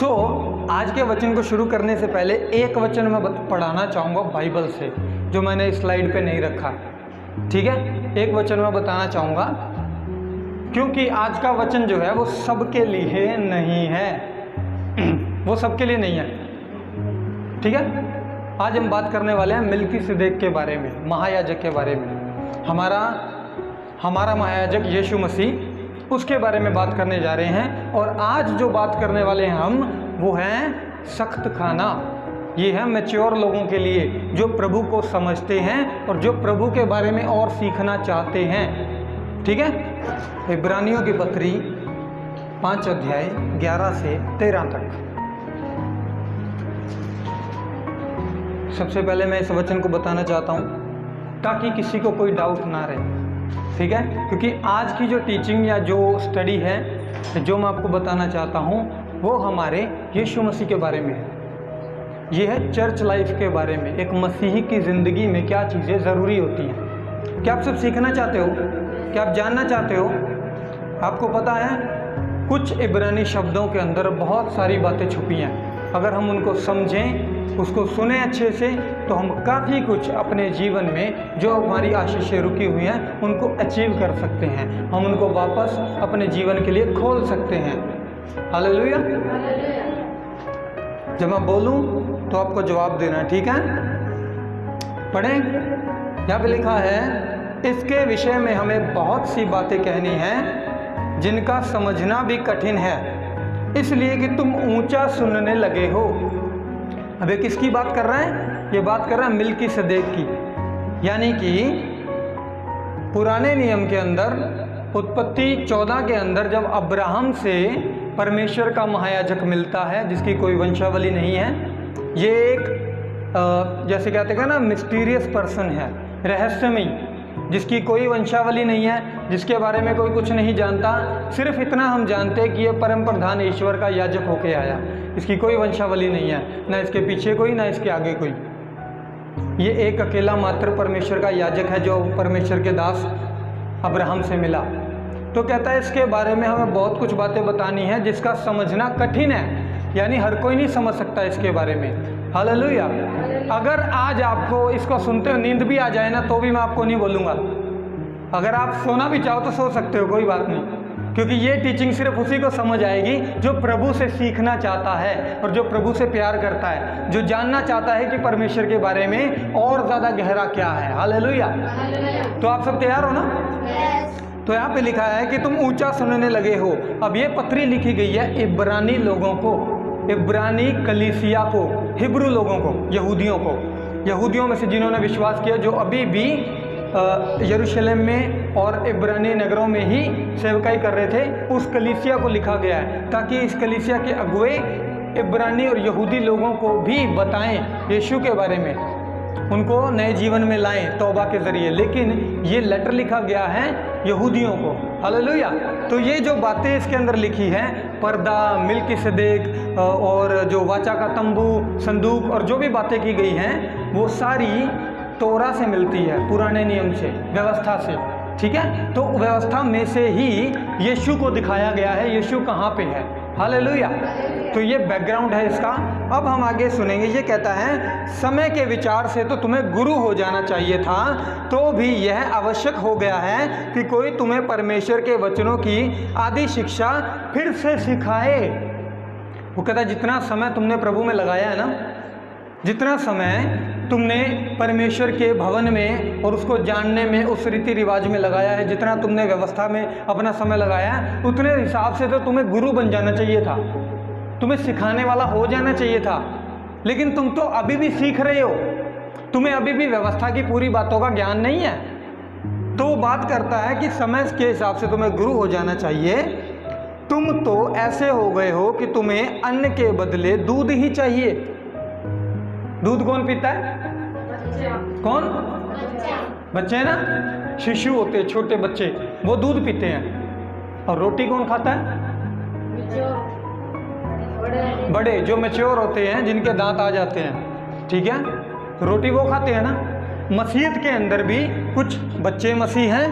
आज के वचन को शुरू करने से पहले एक वचन मैं पढ़ाना चाहूँगा बाइबल से, जो मैंने स्लाइड पे नहीं रखा। ठीक है, एक वचन मैं बताना चाहूँगा, क्योंकि आज का वचन जो है वो सबके लिए नहीं है वो सबके लिए नहीं है। ठीक है, आज हम बात करने वाले हैं मिल्कीसिदक के बारे में, महायाजक के बारे में। हमारा महायाजक यीशु मसीह, उसके बारे में बात करने जा रहे हैं। और आज जो बात करने वाले हैं हम, वो हैं सख्त खाना। ये है मैच्योर लोगों के लिए, जो प्रभु को समझते हैं और जो प्रभु के बारे में और सीखना चाहते हैं। ठीक है, इब्रानियों की पत्री 5 अध्याय 11 से 13 तक। सबसे पहले मैं इस वचन को बताना चाहता हूँ ताकि किसी को कोई डाउट ना रहे। ठीक है, क्योंकि आज की जो टीचिंग या जो स्टडी है, जो मैं आपको बताना चाहता हूँ, वो हमारे यीशु मसीह के बारे में है। ये है चर्च लाइफ के बारे में, एक मसीही की ज़िंदगी में क्या चीज़ें ज़रूरी होती हैं। क्या आप सब सीखना चाहते हो? क्या आप जानना चाहते हो? आपको पता है कुछ इब्रानी शब्दों के अंदर बहुत सारी बातें छुपी हैं। अगर हम उनको समझें, उसको सुने अच्छे से, तो हम काफ़ी कुछ अपने जीवन में जो हमारी आशीषें रुकी हुई हैं उनको अचीव कर सकते हैं। हम उनको वापस अपने जीवन के लिए खोल सकते हैं। हालेलुया। जब मैं बोलूं तो आपको जवाब देना है। ठीक है, पढ़ें। यहाँ पे लिखा है, इसके विषय में हमें बहुत सी बातें कहनी हैं जिनका समझना भी कठिन है, इसलिए कि तुम ऊंचा सुनने लगे हो। अब ये किसकी बात कर रहा है? ये बात कर रहा है मिल्कीसिदक की। यानी कि पुराने नियम के अंदर, उत्पत्ति 14 के अंदर, जब अब्राहम से परमेश्वर का महायाजक मिलता है जिसकी कोई वंशावली नहीं है, ये एक जैसे कहते हैं ना, मिस्टीरियस पर्सन है, रहस्यमय, जिसकी कोई वंशावली नहीं है, जिसके बारे में कोई कुछ नहीं जानता। सिर्फ इतना हम जानते हैं कि ये परम प्रधान ईश्वर का याजक होके आया। इसकी कोई वंशावली नहीं है, ना इसके पीछे कोई, ना इसके आगे कोई। ये एक अकेला मात्र परमेश्वर का याजक है जो परमेश्वर के दास अब्राहम से मिला। तो कहता है इसके बारे में हमें बहुत कुछ बातें बतानी है जिसका समझना कठिन है, यानी हर कोई नहीं समझ सकता इसके बारे में। हालेलुया। अगर आज आपको इसको सुनते हो नींद भी आ जाए ना, तो भी मैं आपको नहीं बोलूँगा। अगर आप सोना भी चाहो तो सो सकते हो, कोई बात नहीं, क्योंकि ये टीचिंग सिर्फ उसी को समझ आएगी जो प्रभु से सीखना चाहता है और जो प्रभु से प्यार करता है, जो जानना चाहता है कि परमेश्वर के बारे में और ज़्यादा गहरा क्या है। हालेलुया। तो आप सब तैयार हो ना? तो यहाँ पे लिखा है कि तुम ऊंचा सुनने लगे हो। अब ये पत्री लिखी गई है इब्रानी लोगों को, इब्रानी कलीसिया को, हिब्रू लोगों को, यहूदियों को, यहूदियों में से जिन्होंने विश्वास किया, जो अभी भी यरूशलेम में और इब्रानी नगरों में ही सेवकाई कर रहे थे, उस कलीसिया को लिखा गया है ताकि इस कलीसिया के अगुवे इब्रानी और यहूदी लोगों को भी बताएं यीशु के बारे में, उनको नए जीवन में लाएं तौबा के ज़रिए। लेकिन ये लेटर लिखा गया है यहूदियों को। हालेलुया। तो ये जो बातें इसके अंदर लिखी हैं, पर्दा, मिल्कीसिदक और जो वाचा का तंबू, संदूक और जो भी बातें की गई हैं, वो सारी तोरा से मिलती है, पुराने नियम से, व्यवस्था से। ठीक है, तो व्यवस्था में से ही यीशु को दिखाया गया है, यीशु कहाँ पे है। हालेलुया। तो ये बैकग्राउंड है इसका। अब हम आगे सुनेंगे। ये कहता है, समय के विचार से तो तुम्हें गुरु हो जाना चाहिए था, तो भी यह आवश्यक हो गया है कि कोई तुम्हें परमेश्वर के वचनों की आदि शिक्षा फिर से सिखाए। वो कहता है, जितना समय तुमने प्रभु में लगाया है ना, जितना समय तुमने परमेश्वर के भवन में और उसको जानने में, उस रीति रिवाज में लगाया है, जितना तुमने व्यवस्था में अपना समय लगाया है, उतने हिसाब से तो तुम्हें गुरु बन जाना चाहिए था, तुम्हें सिखाने वाला हो जाना चाहिए था। लेकिन तुम तो अभी भी सीख रहे हो, तुम्हें अभी भी व्यवस्था की पूरी बातों का ज्ञान नहीं है। तो वो बात करता है कि समय के हिसाब से तुम्हें गुरु हो जाना चाहिए। तुम तो ऐसे हो गए हो कि तुम्हें अन्न के बदले दूध ही चाहिए। दूध कौन पीता है? कौन? बच्चे हैं ना, शिशु होते हैं, छोटे बच्चे, वो दूध पीते हैं। और रोटी कौन खाता है? बड़े, जो मैच्योर होते हैं, जिनके दांत आ जाते हैं। ठीक है, रोटी वो खाते हैं ना। मसीहत के अंदर भी कुछ बच्चे मसीह हैं,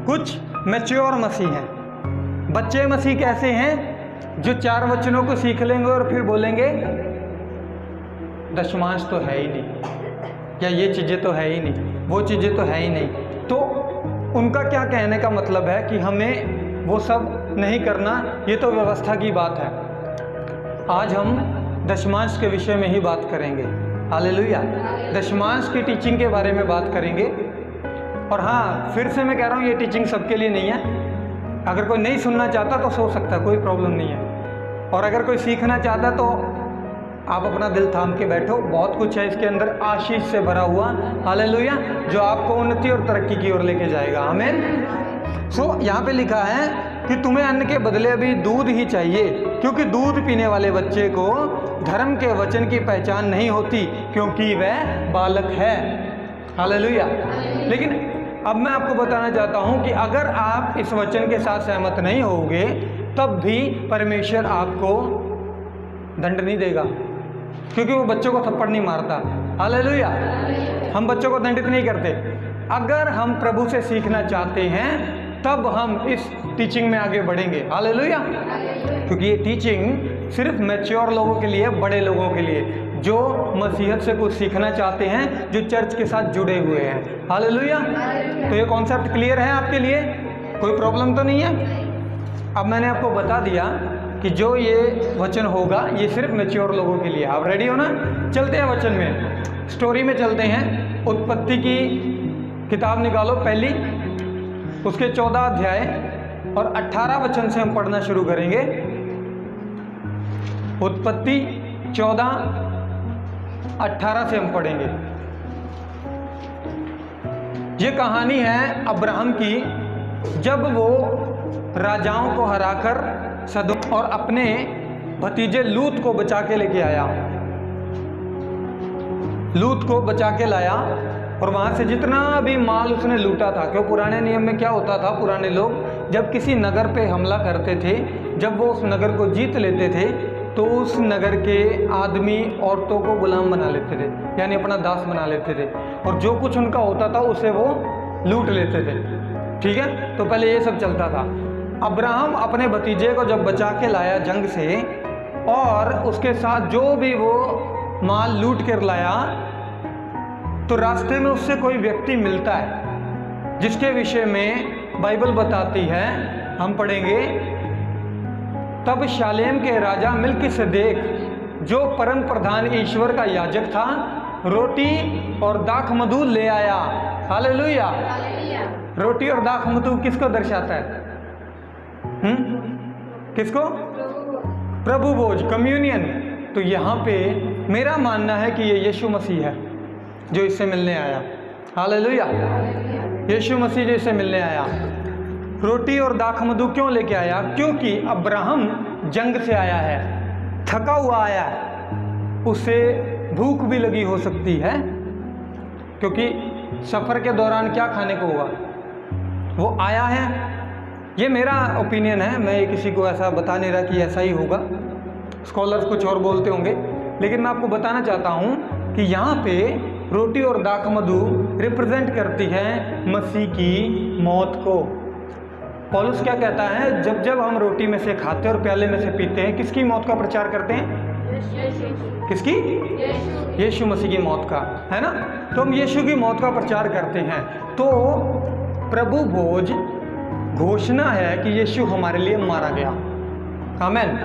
कुछ मैच्योर मसीह हैं। बच्चे मसीह कैसे हैं? जो 4 वचनों को सीख लेंगे और फिर बोलेंगे दशमांश तो है ही नहीं, या ये चीज़ें तो है ही नहीं, वो चीज़ें तो है ही नहीं। तो उनका क्या कहने का मतलब है कि हमें वो सब नहीं करना, ये तो व्यवस्था की बात है। आज हम दशमांश के विषय में ही बात करेंगे। हालेलुया। दशमांश की टीचिंग के बारे में बात करेंगे। और हाँ, फिर से मैं कह रहा हूँ, ये टीचिंग सबके लिए नहीं है। अगर कोई नहीं सुनना चाहता तो सो सकता है, कोई प्रॉब्लम नहीं है। और अगर कोई सीखना चाहता तो आप अपना दिल थाम के बैठो, बहुत कुछ है इसके अंदर आशीष से भरा हुआ। हालेलुया, जो आपको उन्नति और तरक्की की ओर लेके जाएगा। आमीन। सो यहाँ पे लिखा है कि तुम्हें अन्न के बदले अभी दूध ही चाहिए, क्योंकि दूध पीने वाले बच्चे को धर्म के वचन की पहचान नहीं होती, क्योंकि वह बालक है। हालेलुया। लेकिन अब मैं आपको बताना चाहता हूँ कि अगर आप इस वचन के साथ सहमत नहीं होगे, तब भी परमेश्वर आपको दंड नहीं देगा, क्योंकि वो बच्चों को थप्पड़ नहीं मारता। हालेलुया। हम बच्चों को दंडित नहीं करते। अगर हम प्रभु से सीखना चाहते हैं तब हम इस टीचिंग में आगे बढ़ेंगे। हालेलुया। क्योंकि ये टीचिंग सिर्फ मैच्योर लोगों के लिए, बड़े लोगों के लिए, जो मसीहत से कुछ सीखना चाहते हैं, जो चर्च के साथ जुड़े हुए हैं। हालेलुया। तो ये कॉन्सेप्ट क्लियर है आपके लिए? कोई प्रॉब्लम तो नहीं है? अब मैंने आपको बता दिया कि जो ये वचन होगा ये सिर्फ मैच्योर लोगों के लिए। आप रेडी हो ना? चलते हैं वचन में, स्टोरी में चलते हैं। उत्पत्ति की किताब निकालो पहली, उसके 14 अध्याय और 18 वचन से हम पढ़ना शुरू करेंगे। उत्पत्ति 14:18 से हम पढ़ेंगे। ये कहानी है अब्राहम की, जब वो राजाओं को हराकर सदोम और अपने भतीजे लूत को बचा के लेके आया। लूत को बचा के लाया और वहाँ से जितना भी माल उसने लूटा था, क्यों पुराने नियम में क्या होता था, पुराने लोग जब किसी नगर पे हमला करते थे, जब वो उस नगर को जीत लेते थे, तो उस नगर के आदमी औरतों को गुलाम बना लेते थे, यानी अपना दास बना लेते थे, और जो कुछ उनका होता था उसे वो लूट लेते थे। ठीक है, तो पहले ये सब चलता था। अब्राहम अपने भतीजे को जब बचा के लाया जंग से, और उसके साथ जो भी वो माल लूट कर लाया, तो रास्ते में उससे कोई व्यक्ति मिलता है, जिसके विषय में बाइबल बताती है, हम पढ़ेंगे। तब शालेम के राजा मिल्किसदेक, जो परम प्रधान ईश्वर का याजक था, रोटी और दाखमधु ले आया। हालेलुया। रोटी और दाखमधु किसको दर्शाता है? किसको? प्रभु भोज, कम्युनियन। तो यहाँ पे मेरा मानना है कि ये यीशु मसीह है जो इससे मिलने आया। हालेलुया। यीशु मसीह जो इससे मिलने आया। रोटी और दाखमधु क्यों लेके आया? क्योंकि अब्राहम जंग से आया है, थका हुआ आया है, उसे भूख भी लगी हो सकती है, क्योंकि सफ़र के दौरान क्या खाने को हुआ, वो आया है। ये मेरा ओपिनियन है, मैं ये किसी को ऐसा बता नहीं रहा कि ऐसा ही होगा, स्कॉलर्स कुछ और बोलते होंगे, लेकिन मैं आपको बताना चाहता हूँ कि यहाँ पे रोटी और दाखमधु रिप्रेजेंट करती है मसीह की मौत को। पौलुस क्या कहता है? जब जब हम रोटी में से खाते और प्याले में से पीते हैं, किसकी मौत का प्रचार करते हैं? किसकी? यीशु मसीह की मौत का, है ना? तो हम यीशु की मौत का प्रचार करते हैं। तो प्रभु भोज घोषणा है कि यीशु हमारे लिए मारा गया। आमीन।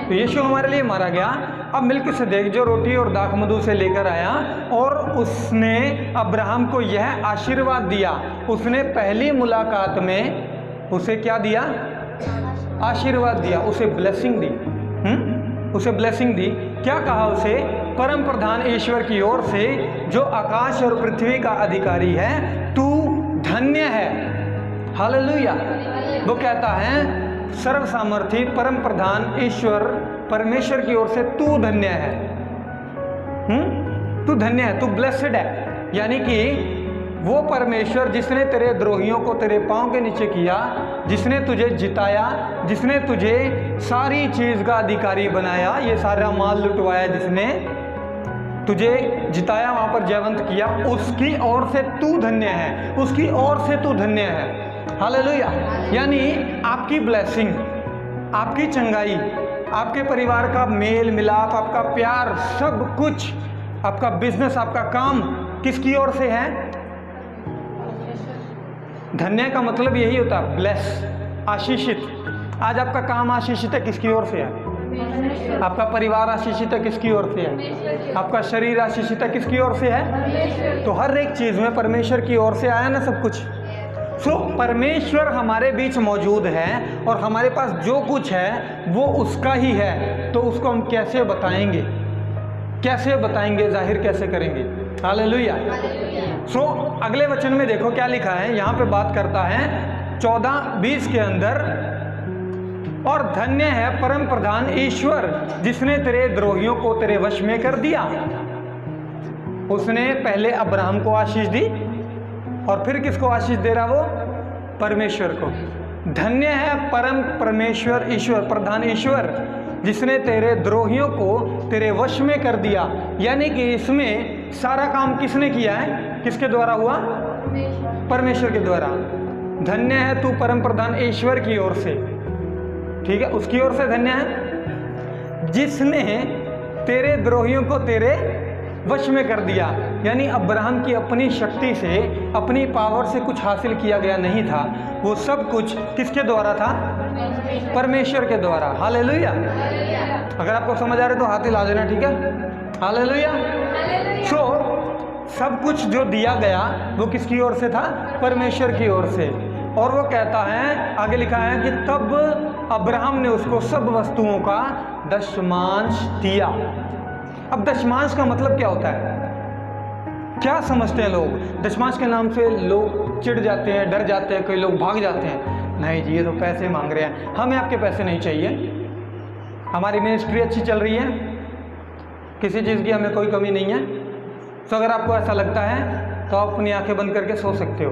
तो यीशु हमारे लिए मारा गया। अब मिल्किसदेक जो रोटी और दाखमधु से लेकर आया, और उसने अब्राहम को यह आशीर्वाद दिया। उसने पहली मुलाकात में उसे क्या दिया? आशीर्वाद दिया, उसे ब्लेसिंग दी। उसे ब्लेसिंग दी। क्या कहा उसे? परम प्रधान ईश्वर की ओर से, जो आकाश और पृथ्वी का अधिकारी है, तू धन्य है। हालेलुया। वो कहता है सर्व सामर्थी परम प्रधान ईश्वर परमेश्वर की ओर से तू धन्य है। तू धन्य है, तू ब्लेस्ड है। यानी कि वो परमेश्वर जिसने तेरे द्रोहियों को तेरे पांव के नीचे किया, जिसने तुझे जिताया, जिसने तुझे सारी चीज का अधिकारी बनाया, ये सारा माल लुटवाया, जिसने तुझे जिताया, वहां पर जयवंत किया, उसकी ओर से तू धन्य है। उसकी ओर से तू धन्य है। हालेलुया। यानी आपकी ब्लेसिंग, आपकी चंगाई, आपके परिवार का मेल मिलाप, आपका प्यार, सब कुछ, आपका बिजनेस, आपका काम किसकी ओर से है? धन्य का मतलब यही होता है, ब्लेस, आशीषित। आज आपका काम आशीषित है, किसकी ओर से है? आपका परिवार आशीषित है, किसकी ओर से है? आपका शरीर आशीषित है, किसकी ओर से है? तो हर एक चीज में परमेश्वर की ओर से आया ना सब कुछ। परमेश्वर हमारे बीच मौजूद है और हमारे पास जो कुछ है वो उसका ही है। तो उसको हम कैसे बताएंगे, कैसे बताएंगे, जाहिर कैसे करेंगे? हालेलुया। अगले वचन में देखो क्या लिखा है, यहाँ पे बात करता है 14:20 के अंदर, और धन्य है परम प्रधान ईश्वर जिसने तेरे द्रोहियों को तेरे वश में कर दिया। उसने पहले अब्राहम को आशीष दी और फिर किसको आशीष दे रहा? वो परमेश्वर को। धन्य है परम परमेश्वर ईश्वर, प्रधान ईश्वर जिसने तेरे द्रोहियों को तेरे वश में कर दिया। यानी कि इसमें सारा काम किसने किया है? किसके द्वारा हुआ? परमेश्वर के द्वारा। धन्य है तू परम प्रधान ईश्वर की ओर से, ठीक है, उसकी ओर से धन्य है जिसने तेरे द्रोहियों को तेरे वश में कर दिया। यानी अब्राहम की अपनी शक्ति से, अपनी पावर से कुछ हासिल किया गया नहीं था, वो सब कुछ किसके द्वारा था? परमेश्वर के द्वारा। हालेलुया। अगर आपको समझ आ रहा है तो हाथ हिला देना, ठीक है? हालेलुया। सब कुछ जो दिया गया वो किसकी ओर से था? परमेश्वर की ओर से। और वो कहता है, आगे लिखा है कि तब अब्राहम ने उसको सब वस्तुओं का दशमांश दिया। अब दशमांश का मतलब क्या होता है? क्या समझते हैं लोग? दशमांश के नाम से लोग चिढ़ जाते हैं, डर जाते हैं, कई लोग भाग जाते हैं। नहीं जी, ये तो पैसे मांग रहे हैं। हमें आपके पैसे नहीं चाहिए, हमारी मिनिस्ट्री अच्छी चल रही है, किसी चीज़ की हमें कोई कमी नहीं है। तो अगर आपको ऐसा लगता है तो आप अपनी आंखें बंद करके सो सकते हो,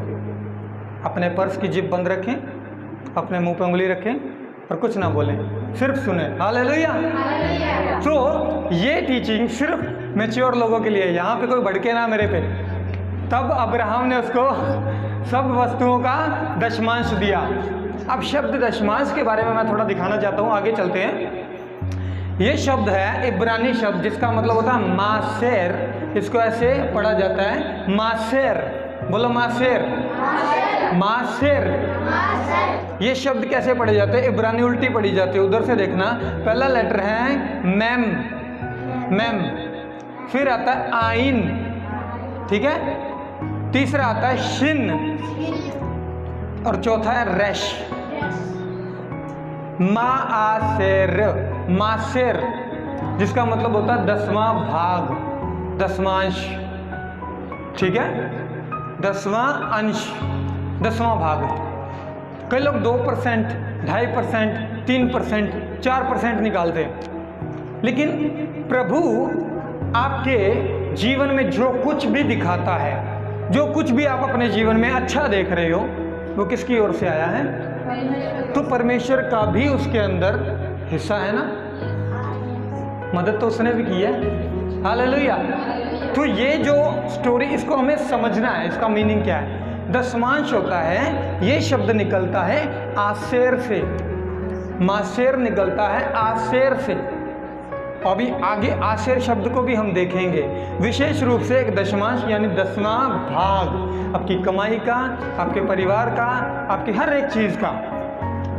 अपने पर्स की जिप बंद रखें, अपने मुंह पे उंगली रखें और कुछ ना बोलें, सिर्फ सुने। हालेलुया। तो ये टीचिंग सिर्फ मैच्योर लोगों के लिए, यहाँ पे कोई भड़के ना मेरे पे। तब अब्राहम ने उसको सब वस्तुओं का दशमांश दिया। अब शब्द दशमांश के बारे में मैं थोड़ा दिखाना चाहता हूँ, आगे चलते हैं। ये शब्द है इब्रानी शब्द जिसका मतलब होता है मासेर। इसको ऐसे पढ़ा जाता है मासेर। बोलो मासेर। मासेर। ये शब्द कैसे पढ़े जाते हैं? इब्रानी उल्टी पढ़ी जाती है। उधर से देखना, पहला लेटर है मैम, मैम, फिर आता है आइन, ठीक है, तीसरा आता है शिन और चौथा है रेश। मासेर, मासेर जिसका मतलब होता है 10वां भाग, दशमांश, ठीक है, 10वां अंश, 10वां भाग। कई लोग 2%, 2.5%, 3%, 4% निकालते हैं। लेकिन प्रभु आपके जीवन में जो कुछ भी दिखाता है, जो कुछ भी आप अपने जीवन में अच्छा देख रहे हो, वो किसकी ओर से आया है? तो परमेश्वर का भी उसके अंदर हिस्सा है ना, मदद तो उसने भी की है। हालेलुया। तो ये जो स्टोरी, इसको हमें समझना है, इसका मीनिंग क्या है। दशमांश होता है, ये शब्द निकलता है आसेर से, मासेर निकलता है आसेर से। अभी आगे आसेर शब्द को भी हम देखेंगे। विशेष रूप से एक दशमांश यानी 10वां भाग, आपकी कमाई का, आपके परिवार का, आपकी हर एक चीज का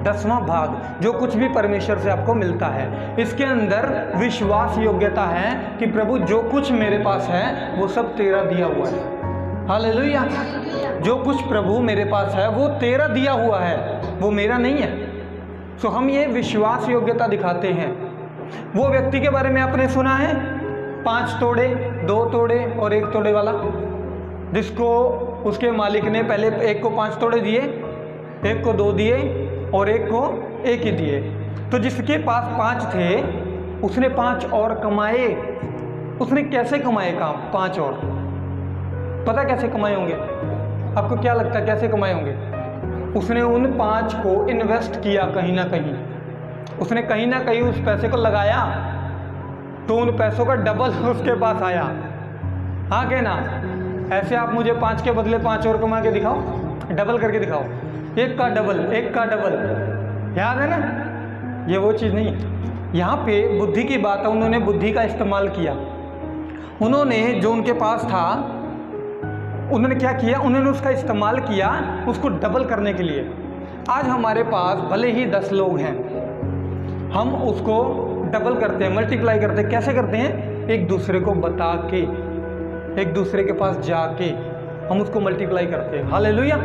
10वां भाग, जो कुछ भी परमेश्वर से आपको मिलता है। इसके अंदर विश्वास योग्यता है कि प्रभु जो कुछ मेरे पास है वो सब तेरा दिया हुआ है। हालेलुया। जो कुछ प्रभु मेरे पास है वो तेरा दिया हुआ है, वो मेरा नहीं है। सो हम ये विश्वास योग्यता दिखाते हैं। वो व्यक्ति के बारे में आपने सुना है, 5 तोड़े, 2 तोड़े और 1 तोड़े वाला, जिसको उसके मालिक ने पहले एक को 5 तोड़े दिए, एक को 2 दिए और एक को 1 ही दिए। तो जिसके पास 5 थे उसने 5 और कमाए। उसने कैसे कमाए काम? 5 और। पता कैसे कमाए होंगे? आपको क्या लगता है कैसे कमाए होंगे? उसने उन 5 को इन्वेस्ट किया कहीं ना कहीं, उसने कहीं ना कहीं उस पैसे को लगाया, तो उन पैसों का डबल उसके पास आया। हाँ के ना? ऐसे आप मुझे 5 के बदले 5 और कमा के दिखाओ, डबल करके दिखाओ। एक का डबल, एक का डबल, याद है ना? ये वो चीज़ नहीं है। यहाँ पे बुद्धि की बात है, उन्होंने बुद्धि का इस्तेमाल किया। उन्होंने जो उनके पास था, उन्होंने क्या किया? उन्होंने उसका इस्तेमाल किया उसको डबल करने के लिए। आज हमारे पास भले ही 10 लोग हैं, हम उसको डबल करते हैं, मल्टीप्लाई करते हैं। कैसे करते हैं? एक दूसरे को बता के, एक दूसरे के पास जाके हम उसको मल्टीप्लाई करते हैं। हालेलुया।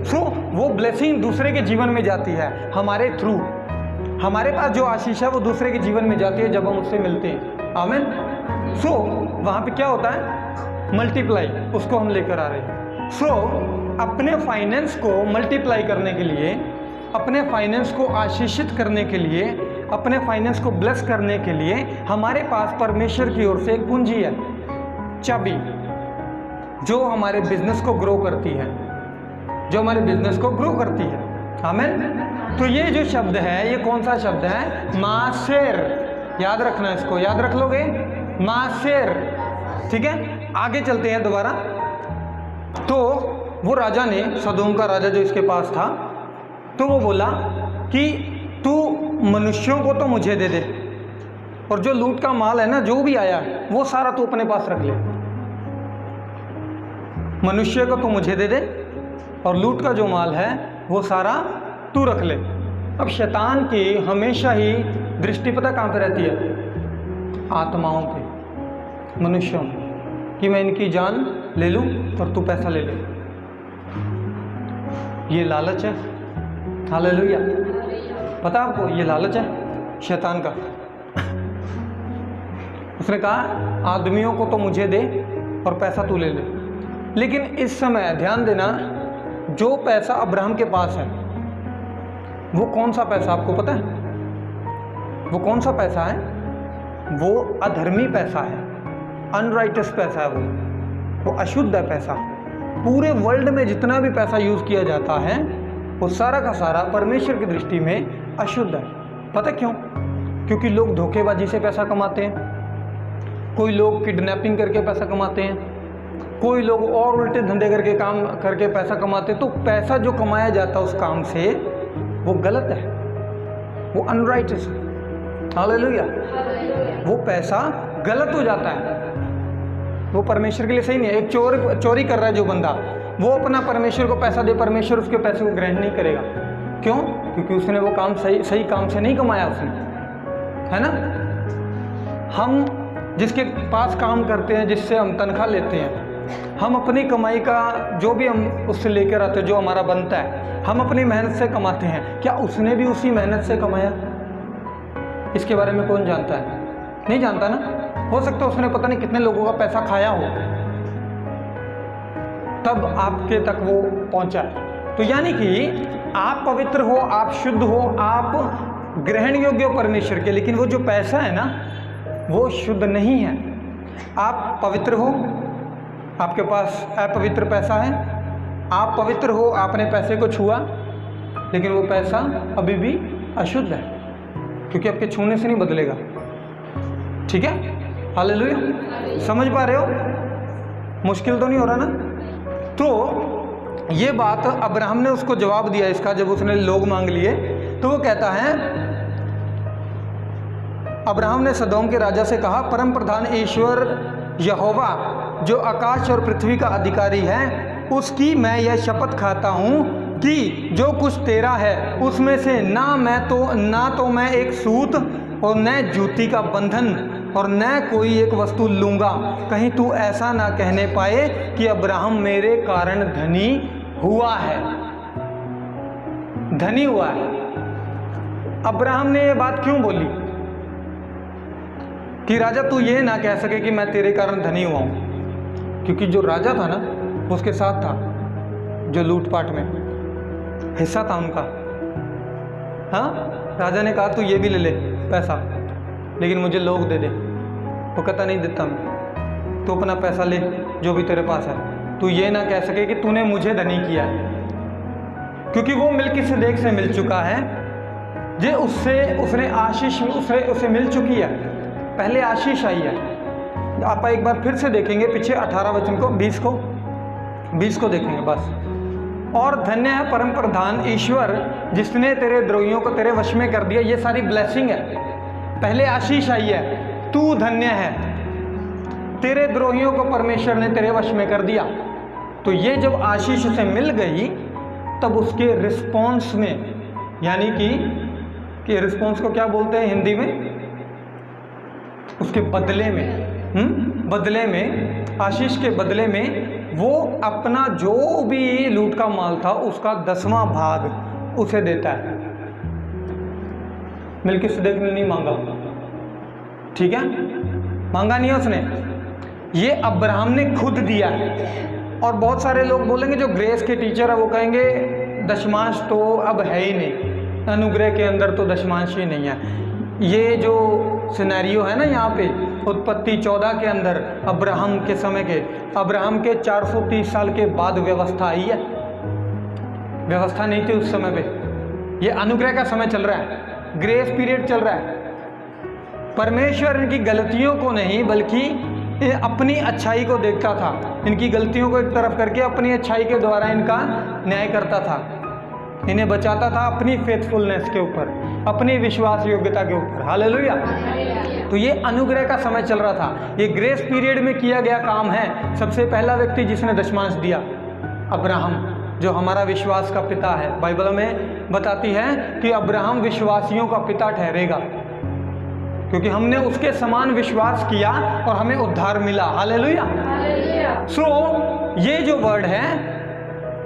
सो वो ब्लेसिंग दूसरे के जीवन में जाती है हमारे थ्रू। हमारे पास जो आशीष है वो दूसरे के जीवन में जाती है जब हम उससे मिलते हैं। आमीन। सो वहाँ पे क्या होता है? मल्टीप्लाई, उसको हम लेकर आ रहे हैं। सो अपने फाइनेंस को मल्टीप्लाई करने के लिए, अपने फाइनेंस को आशीषित करने के लिए, अपने फाइनेंस को ब्लेस करने के लिए हमारे पास परमेश्वर की ओर से एक कुंजी है, चाबी, जो हमारे बिजनेस को ग्रो करती है, जो हमारे बिजनेस को ग्रो करती है। आमीन। तो ये जो शब्द है, ये कौन सा शब्द है? मासेर। याद रखना, इसको याद रख लोगे, मासेर। ठीक है, आगे चलते हैं दोबारा। तो वो राजा ने, सदोम का राजा जो इसके पास था, तो वो बोला कि तू मनुष्यों को तो मुझे दे दे, और जो लूट का माल है ना, जो भी आया वो सारा तू अपने पास रख ले। मनुष्य को तू मुझे दे दे और लूट का जो माल है वो सारा तू रख ले। अब शैतान की हमेशा ही दृष्टि पता कहाँ पे रहती है? आत्माओं पे, मनुष्यों पे, कि मैं इनकी जान ले लूं और तू पैसा ले ले। ये लालच है। हालेलुया। पता आपको, ये लालच है शैतान का। उसने कहा आदमियों को तो मुझे दे और पैसा तू ले ले। लेकिन इस समय ध्यान देना, जो पैसा अब्राहम के पास है वो कौन सा पैसा आपको पता है? वो कौन सा पैसा है? वो अधर्मी पैसा है, अनराइटस पैसा है, वो अशुद्ध है पैसा। पूरे वर्ल्ड में जितना भी पैसा यूज़ किया जाता है वो सारा का सारा परमेश्वर की दृष्टि में अशुद्ध है। पता क्यों? क्योंकि लोग धोखेबाजी से पैसा कमाते हैं, कोई लोग किडनैपिंग करके पैसा कमाते हैं, कोई लोग और उल्टे धंधे करके काम करके पैसा कमाते हैं। तो पैसा जो कमाया जाता है उस काम से वो गलत है, वो अनराइटस है। हालेलुया। वो पैसा गलत हो जाता है, वो परमेश्वर के लिए सही नहीं है। एक चोरी कर रहा है जो बंदा, वो अपना परमेश्वर को पैसा दे, परमेश्वर उसके पैसे को ग्रहण नहीं करेगा। क्यों? क्योंकि उसने वो काम सही काम से नहीं कमाया उसने, है ना? हम जिसके पास काम करते हैं, जिससे हम तनख्वाह लेते हैं, हम अपनी कमाई का जो भी हम उससे लेकर आते हैं, जो हमारा बनता है, हम अपनी मेहनत से कमाते हैं। क्या उसने भी उसी मेहनत से कमाया? इसके बारे में कौन जानता है? नहीं जानता ना। हो सकता है उसने पता नहीं कितने लोगों का पैसा खाया हो, तब आपके तक वो पहुंचा है। तो यानी कि आप पवित्र हो, आप शुद्ध हो, आप ग्रहण योग्य हो परमेश्वर के, लेकिन वो जो पैसा है ना वो शुद्ध नहीं है। आप पवित्र हो, आपके पास अपवित्र पैसा है, आप पवित्र हो, आपने पैसे को छुआ, लेकिन वो पैसा अभी भी अशुद्ध है, क्योंकि आपके छूने से नहीं बदलेगा। ठीक है? हालेलुया। समझ पा रहे हो? मुश्किल तो नहीं हो रहा ना? तो ये बात अब्राहम ने उसको जवाब दिया इसका, जब उसने लोग मांग लिए, तो वो कहता है, अब्राहम ने सदोम के राजा से कहा, परम प्रधान ईश्वर यहोवा जो आकाश और पृथ्वी का अधिकारी है, उसकी मैं यह शपथ खाता हूँ कि जो कुछ तेरा है उसमें से ना तो मैं एक सूत और न जूती का बंधन और न कोई एक वस्तु लूँगा, कहीं तू ऐसा ना कहने पाए कि अब्राहम मेरे कारण धनी हुआ है। धनी हुआ है। अब्राहम ने ये बात क्यों बोली कि राजा तू ये ना कह सके कि मैं तेरे कारण धनी हुआ हूँ? क्योंकि जो राजा था ना उसके साथ था, जो लूटपाट में हिस्सा था उनका। हाँ, राजा ने कहा तू ये भी ले ले पैसा, लेकिन मुझे लोग दे दे। वो कहता नहीं देता मैं, तू अपना पैसा ले जो भी तेरे पास है, तू ये ना कह सके कि तूने मुझे धनी किया है, क्योंकि वो मिल्किसेदेक से मिल चुका है, जे उससे उसने आशीष उसे मिल चुकी है। पहले आशीष आई है। आप एक बार फिर से देखेंगे पीछे 18 वचन को, 20 को देखेंगे बस। और धन्य है परम प्रधान ईश्वर जिसने तेरे द्रोहियों को तेरे वश में कर दिया। ये सारी ब्लेसिंग है, पहले आशीष आई है, तू धन्य है, तेरे द्रोहियों को परमेश्वर ने तेरे वश में कर दिया। तो ये जब आशीष उसे मिल गई तब उसके रिस्पॉन्स में, यानी कि रिस्पॉन्स को क्या बोलते हैं हिंदी में, उसके बदले में, बदले में, आशीष के बदले में वो अपना जो भी लूट का माल था उसका 10वां भाग उसे देता है। मिल्किसेदेक ने नहीं मांगा, ठीक है, मांगा नहीं है उसने, ये अब्राहम ने खुद दिया है। और बहुत सारे लोग बोलेंगे, जो ग्रेस के टीचर है वो कहेंगे दशमांश तो अब है ही नहीं, अनुग्रह के अंदर तो दशमांश ही नहीं है। ये जो सिनेरियो है ना यहाँ पे उत्पत्ति 14 के अंदर अब्राहम के समय के, अब्राहम के 430 साल के बाद व्यवस्था आई है, व्यवस्था नहीं थी उस समय पे। ये अनुग्रह का समय चल रहा है, ग्रेस पीरियड चल रहा है। परमेश्वर इनकी गलतियों को नहीं बल्कि अपनी अच्छाई को देखता था, इनकी गलतियों को एक तरफ करके अपनी अच्छाई के द्वारा इनका न्याय करता था, इन्हें बचाता था अपनी फेथफुलनेस के ऊपर, अपनी विश्वास योग्यता के ऊपर। हालेलुया। तो ये अनुग्रह का समय चल रहा था, ये ग्रेस पीरियड में किया गया काम है। सबसे पहला व्यक्ति जिसने दशमांश दिया अब्राहम, जो हमारा विश्वास का पिता है। बाइबल में बताती है कि अब्राहम विश्वासियों का पिता ठहरेगा, क्योंकि हमने उसके समान विश्वास किया और हमें उद्धार मिला। हालेलुया। सो ये जो वर्ड है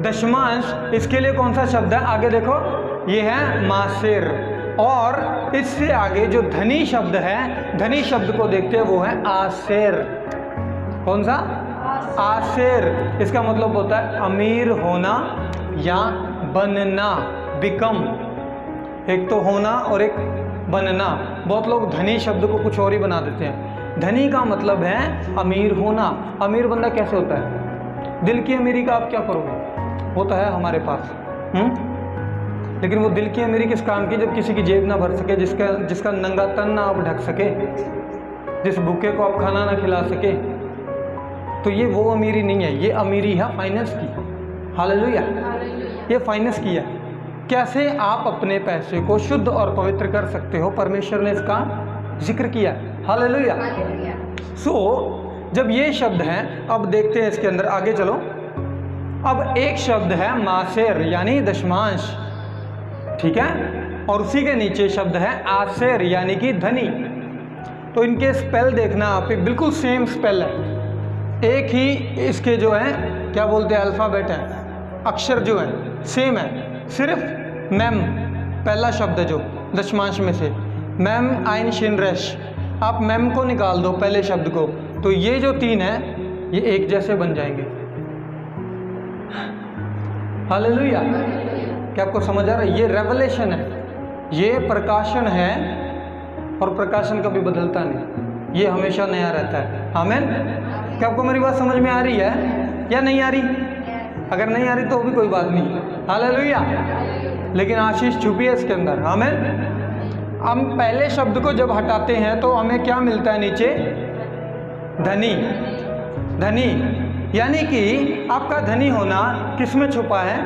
दशमांश, इसके लिए कौन सा शब्द है आगे देखो, ये है मासेर। और इससे आगे जो धनी शब्द है, धनी शब्द को देखते हैं वो है आसेर। कौन सा? आसेर। इसका मतलब होता है अमीर होना या बनना, बिकम। एक तो होना और एक बनना। बहुत लोग धनी शब्द को कुछ और ही बना देते हैं। धनी का मतलब है अमीर होना। अमीर बंदा कैसे होता है? दिल की अमीरी का आप क्या करोगे? वो तो है हमारे पास, लेकिन वो दिल की अमीरी किस काम की? जब किसी की जेब ना भर सके, जिसका नंगा तन ना आप ढक सके, जिस भूखे को आप खाना ना खिला सके, तो ये वो अमीरी नहीं है। ये अमीरी है फाइनेंस की। हालेलुया। ये फाइनेंस की है। कैसे आप अपने पैसे को शुद्ध और पवित्र कर सकते हो, परमेश्वर ने इसका जिक्र किया। हालेलुया। सो जब ये शब्द है, अब देखते हैं इसके अंदर, आगे चलो। अब एक शब्द है मासेर यानी दशमांश, ठीक है, और उसी के नीचे शब्द है आसेर यानी कि धनी। तो इनके स्पेल देखना आप, बिल्कुल सेम स्पेल है, एक ही इसके जो है क्या बोलते हैं अल्फ़ाबेट है, अक्षर जो है सेम है, सिर्फ मैम पहला शब्द है जो दशमांश में से, मैम आइन शिन रेश। आप मैम को निकाल दो पहले शब्द को, तो ये जो तीन है ये एक जैसे बन जाएंगे। हालेलुया। क्या आपको समझ आ रहा है? ये रेवलेशन है, ये प्रकाशन है, और प्रकाशन कभी बदलता नहीं, ये हमेशा नया रहता है। आमीन। क्या आपको मेरी बात समझ में आ रही है या नहीं आ रही? अगर नहीं आ रही तो भी कोई बात नहीं। हालेलुया। लेकिन आशीष छुपी है इसके अंदर। आमीन। हम पहले शब्द को जब हटाते हैं तो हमें क्या मिलता है नीचे? धनी। धनी यानी कि आपका धनी होना किस में छुपा है?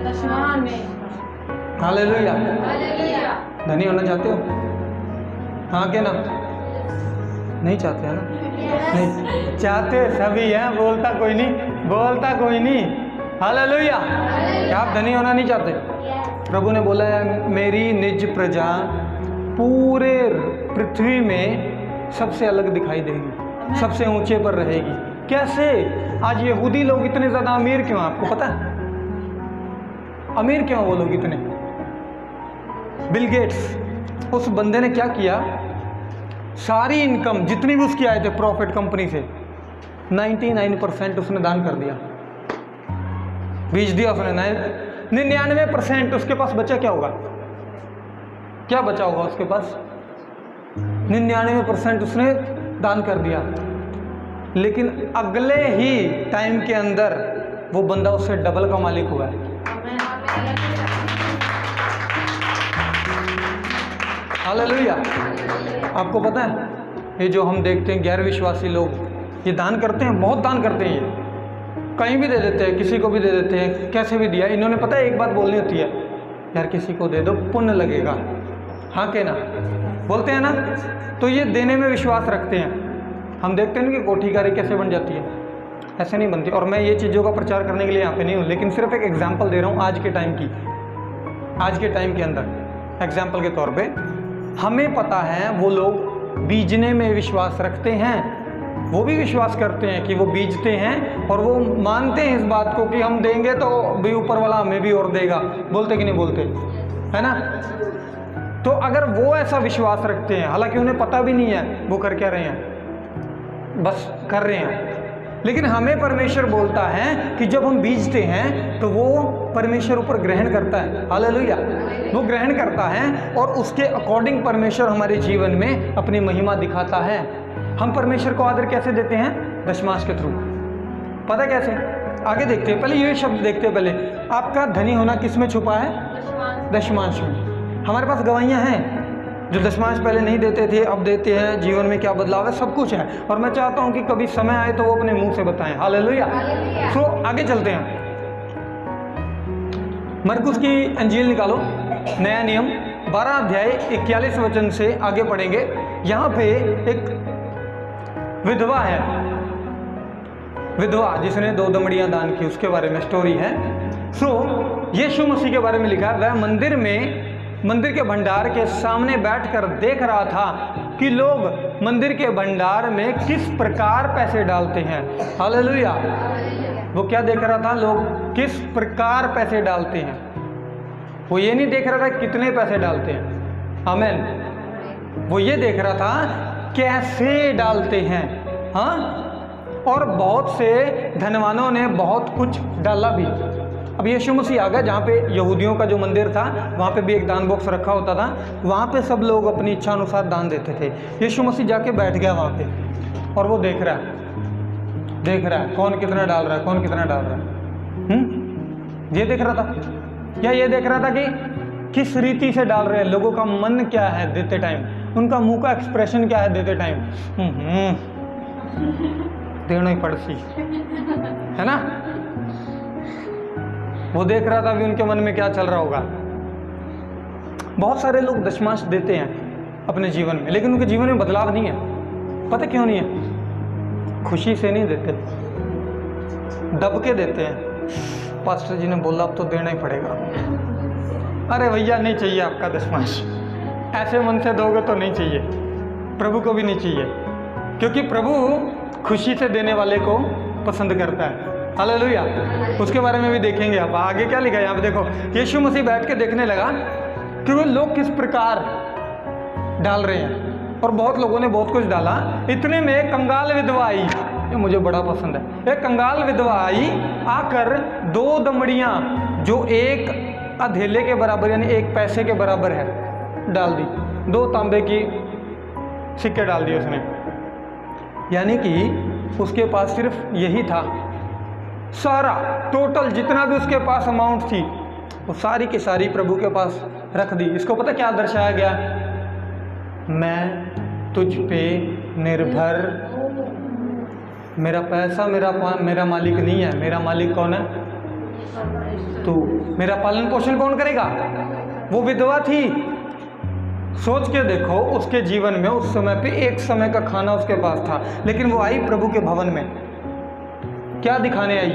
दशमांश में। हालेलुया। धनी होना चाहते हो? हाँ के ना? नहीं चाहते हैं ना? नहीं चाहते सभी हैं, बोलता कोई नहीं, बोलता कोई नहीं। हालेलुया। क्या आप धनी होना नहीं चाहते? प्रभु ने बोला है मेरी निज प्रजा पूरे पृथ्वी में सबसे अलग दिखाई देगी, सबसे ऊंचे पर रहेगी। कैसे? आज यहूदी लोग इतने ज़्यादा अमीर क्यों? आपको पता है अमीर क्यों वो लोग इतने? बिल गेट्स, उस बंदे ने क्या किया, सारी इनकम जितनी भी उसकी आए थे प्रॉफिट कंपनी से 99% उसने दान कर दिया, बेच दिया उसने। 99% उसके पास बचा क्या होगा? क्या बचा होगा उसके पास? 99% उसने दान कर दिया। लेकिन अगले ही टाइम के अंदर वो बंदा उससे डबल का मालिक हुआ है। हालेलुया। आपको पता है ये जो हम देखते हैं गैर विश्वासी लोग, ये दान करते हैं, बहुत दान करते हैं, कहीं भी दे देते हैं, किसी को भी दे देते हैं, कैसे भी दिया। इन्होंने पता है एक बात बोलनी होती है, यार किसी को दे दो पुण्य लगेगा, हाँ के ना बोलते हैं ना। तो ये देने में विश्वास रखते हैं। हम देखते हैं ना कि कोठीकारी कैसे बन जाती है, ऐसे नहीं बनती। और मैं ये चीज़ों का प्रचार करने के लिए यहाँ पे नहीं हूँ, लेकिन सिर्फ एक एग्जाम्पल दे रहा हूँ आज के टाइम की, आज के टाइम के अंदर एग्जाम्पल के तौर पे। हमें पता है वो लोग बीजने में विश्वास रखते हैं, वो भी विश्वास करते हैं कि वो बीजते हैं, और वो मानते हैं इस बात को कि हम देंगे तो भी ऊपर वाला हमें भी और देगा। बोलते कि नहीं बोलते, है ना। तो अगर वो ऐसा विश्वास रखते हैं, हालांकि उन्हें पता भी नहीं है वो कर क्या रहे हैं, बस कर रहे हैं, लेकिन हमें परमेश्वर बोलता है कि जब हम बीजते हैं तो वो परमेश्वर ऊपर ग्रहण करता है। हालेलुया, वो ग्रहण करता है और उसके अकॉर्डिंग परमेश्वर हमारे जीवन में अपनी महिमा दिखाता है। हम परमेश्वर को आदर कैसे देते हैं? दशमांश के थ्रू। पता कैसे? आगे देखते हैं, पहले ये शब्द देखते हैं। पहले आपका धनी होना किस में छुपा है? दशमांश में। हमारे पास गवाहियाँ हैं जो दशमांश पहले नहीं देते थे, अब देते हैं, जीवन में क्या बदलाव है, सब कुछ है। और मैं चाहता हूं कि कभी समय आए तो वो अपने मुंह से बताएं। हालेलुया। तो आगे चलते हैं, मरकुस की अंजील निकालो, नया नियम 12 अध्याय 41 वचन से आगे पढ़ेंगे। यहाँ पे एक विधवा है, विधवा जिसने 2 दमड़ियां दान की, उसके बारे में स्टोरी है। यीशु मसीह के बारे में लिखा है, वह मंदिर के भंडार के सामने बैठकर देख रहा था कि लोग मंदिर के भंडार में किस प्रकार पैसे डालते हैं। हालेलुया। वो क्या देख रहा था? लोग किस प्रकार पैसे डालते हैं। वो ये नहीं देख रहा था कितने पैसे डालते हैं, आमीन। वो ये देख रहा था कैसे डालते हैं। हाँ, और बहुत से धनवानों ने बहुत कुछ डाला भी। अब यीशु मसीह आ गया, जहाँ पे यहूदियों का जो मंदिर था वहाँ पे भी एक दान बॉक्स रखा होता था, वहाँ पे सब लोग अपनी इच्छा अनुसार दान देते थे। यीशु मसीह जाके बैठ गया वहाँ पे और वो देख रहा है कौन कितना डाल रहा है, कौन कितना डाल रहा है। ये देख रहा था, या ये देख रहा था कि किस रीति से डाल रहे हैं, लोगों का मन क्या है देते टाइम, उनका मुंह का एक्सप्रेशन क्या है देते टाइम। देना ही पड़सी, है ना। वो देख रहा था भी उनके मन में क्या चल रहा होगा। बहुत सारे लोग दशमांश देते हैं अपने जीवन में, लेकिन उनके जीवन में बदलाव नहीं है। पता क्यों नहीं है? खुशी से नहीं देते, दब के देते हैं। पास्टर जी ने बोला अब तो देना ही पड़ेगा। अरे भैया नहीं चाहिए आपका दशमांश, ऐसे मन से दोगे तो नहीं चाहिए, प्रभु को भी नहीं चाहिए, क्योंकि प्रभु खुशी से देने वाले को पसंद करता है। हालेलुया। उसके बारे में भी देखेंगे। आप आगे क्या लिखा है यहाँ पे देखो, यीशु मसीह बैठ के देखने लगा कि वो लोग किस प्रकार डाल रहे हैं, और बहुत लोगों ने बहुत कुछ डाला। इतने में एक कंगाल विधवा आई, ये मुझे बड़ा पसंद है। एक कंगाल विधवा आई, आकर 2 दमड़ियाँ जो एक अधेले के बराबर यानी 1 पैसे के बराबर है डाल दी। 2 तांबे की सिक्के डाल दिए उसने, यानी कि उसके पास सिर्फ यही था। सारा टोटल जितना भी उसके पास अमाउंट थी वो सारी की सारी प्रभु के पास रख दी। इसको पता क्या दर्शाया गया? मैं तुझ पे निर्भर, मेरा पैसा मेरा मालिक नहीं है, मेरा मालिक कौन है? तू। मेरा पालन पोषण कौन करेगा? वो विधवा थी। सोच के देखो, उसके जीवन में उस समय पे एक समय का खाना उसके पास था, लेकिन वो आई प्रभु के भवन में, क्या दिखाने आई?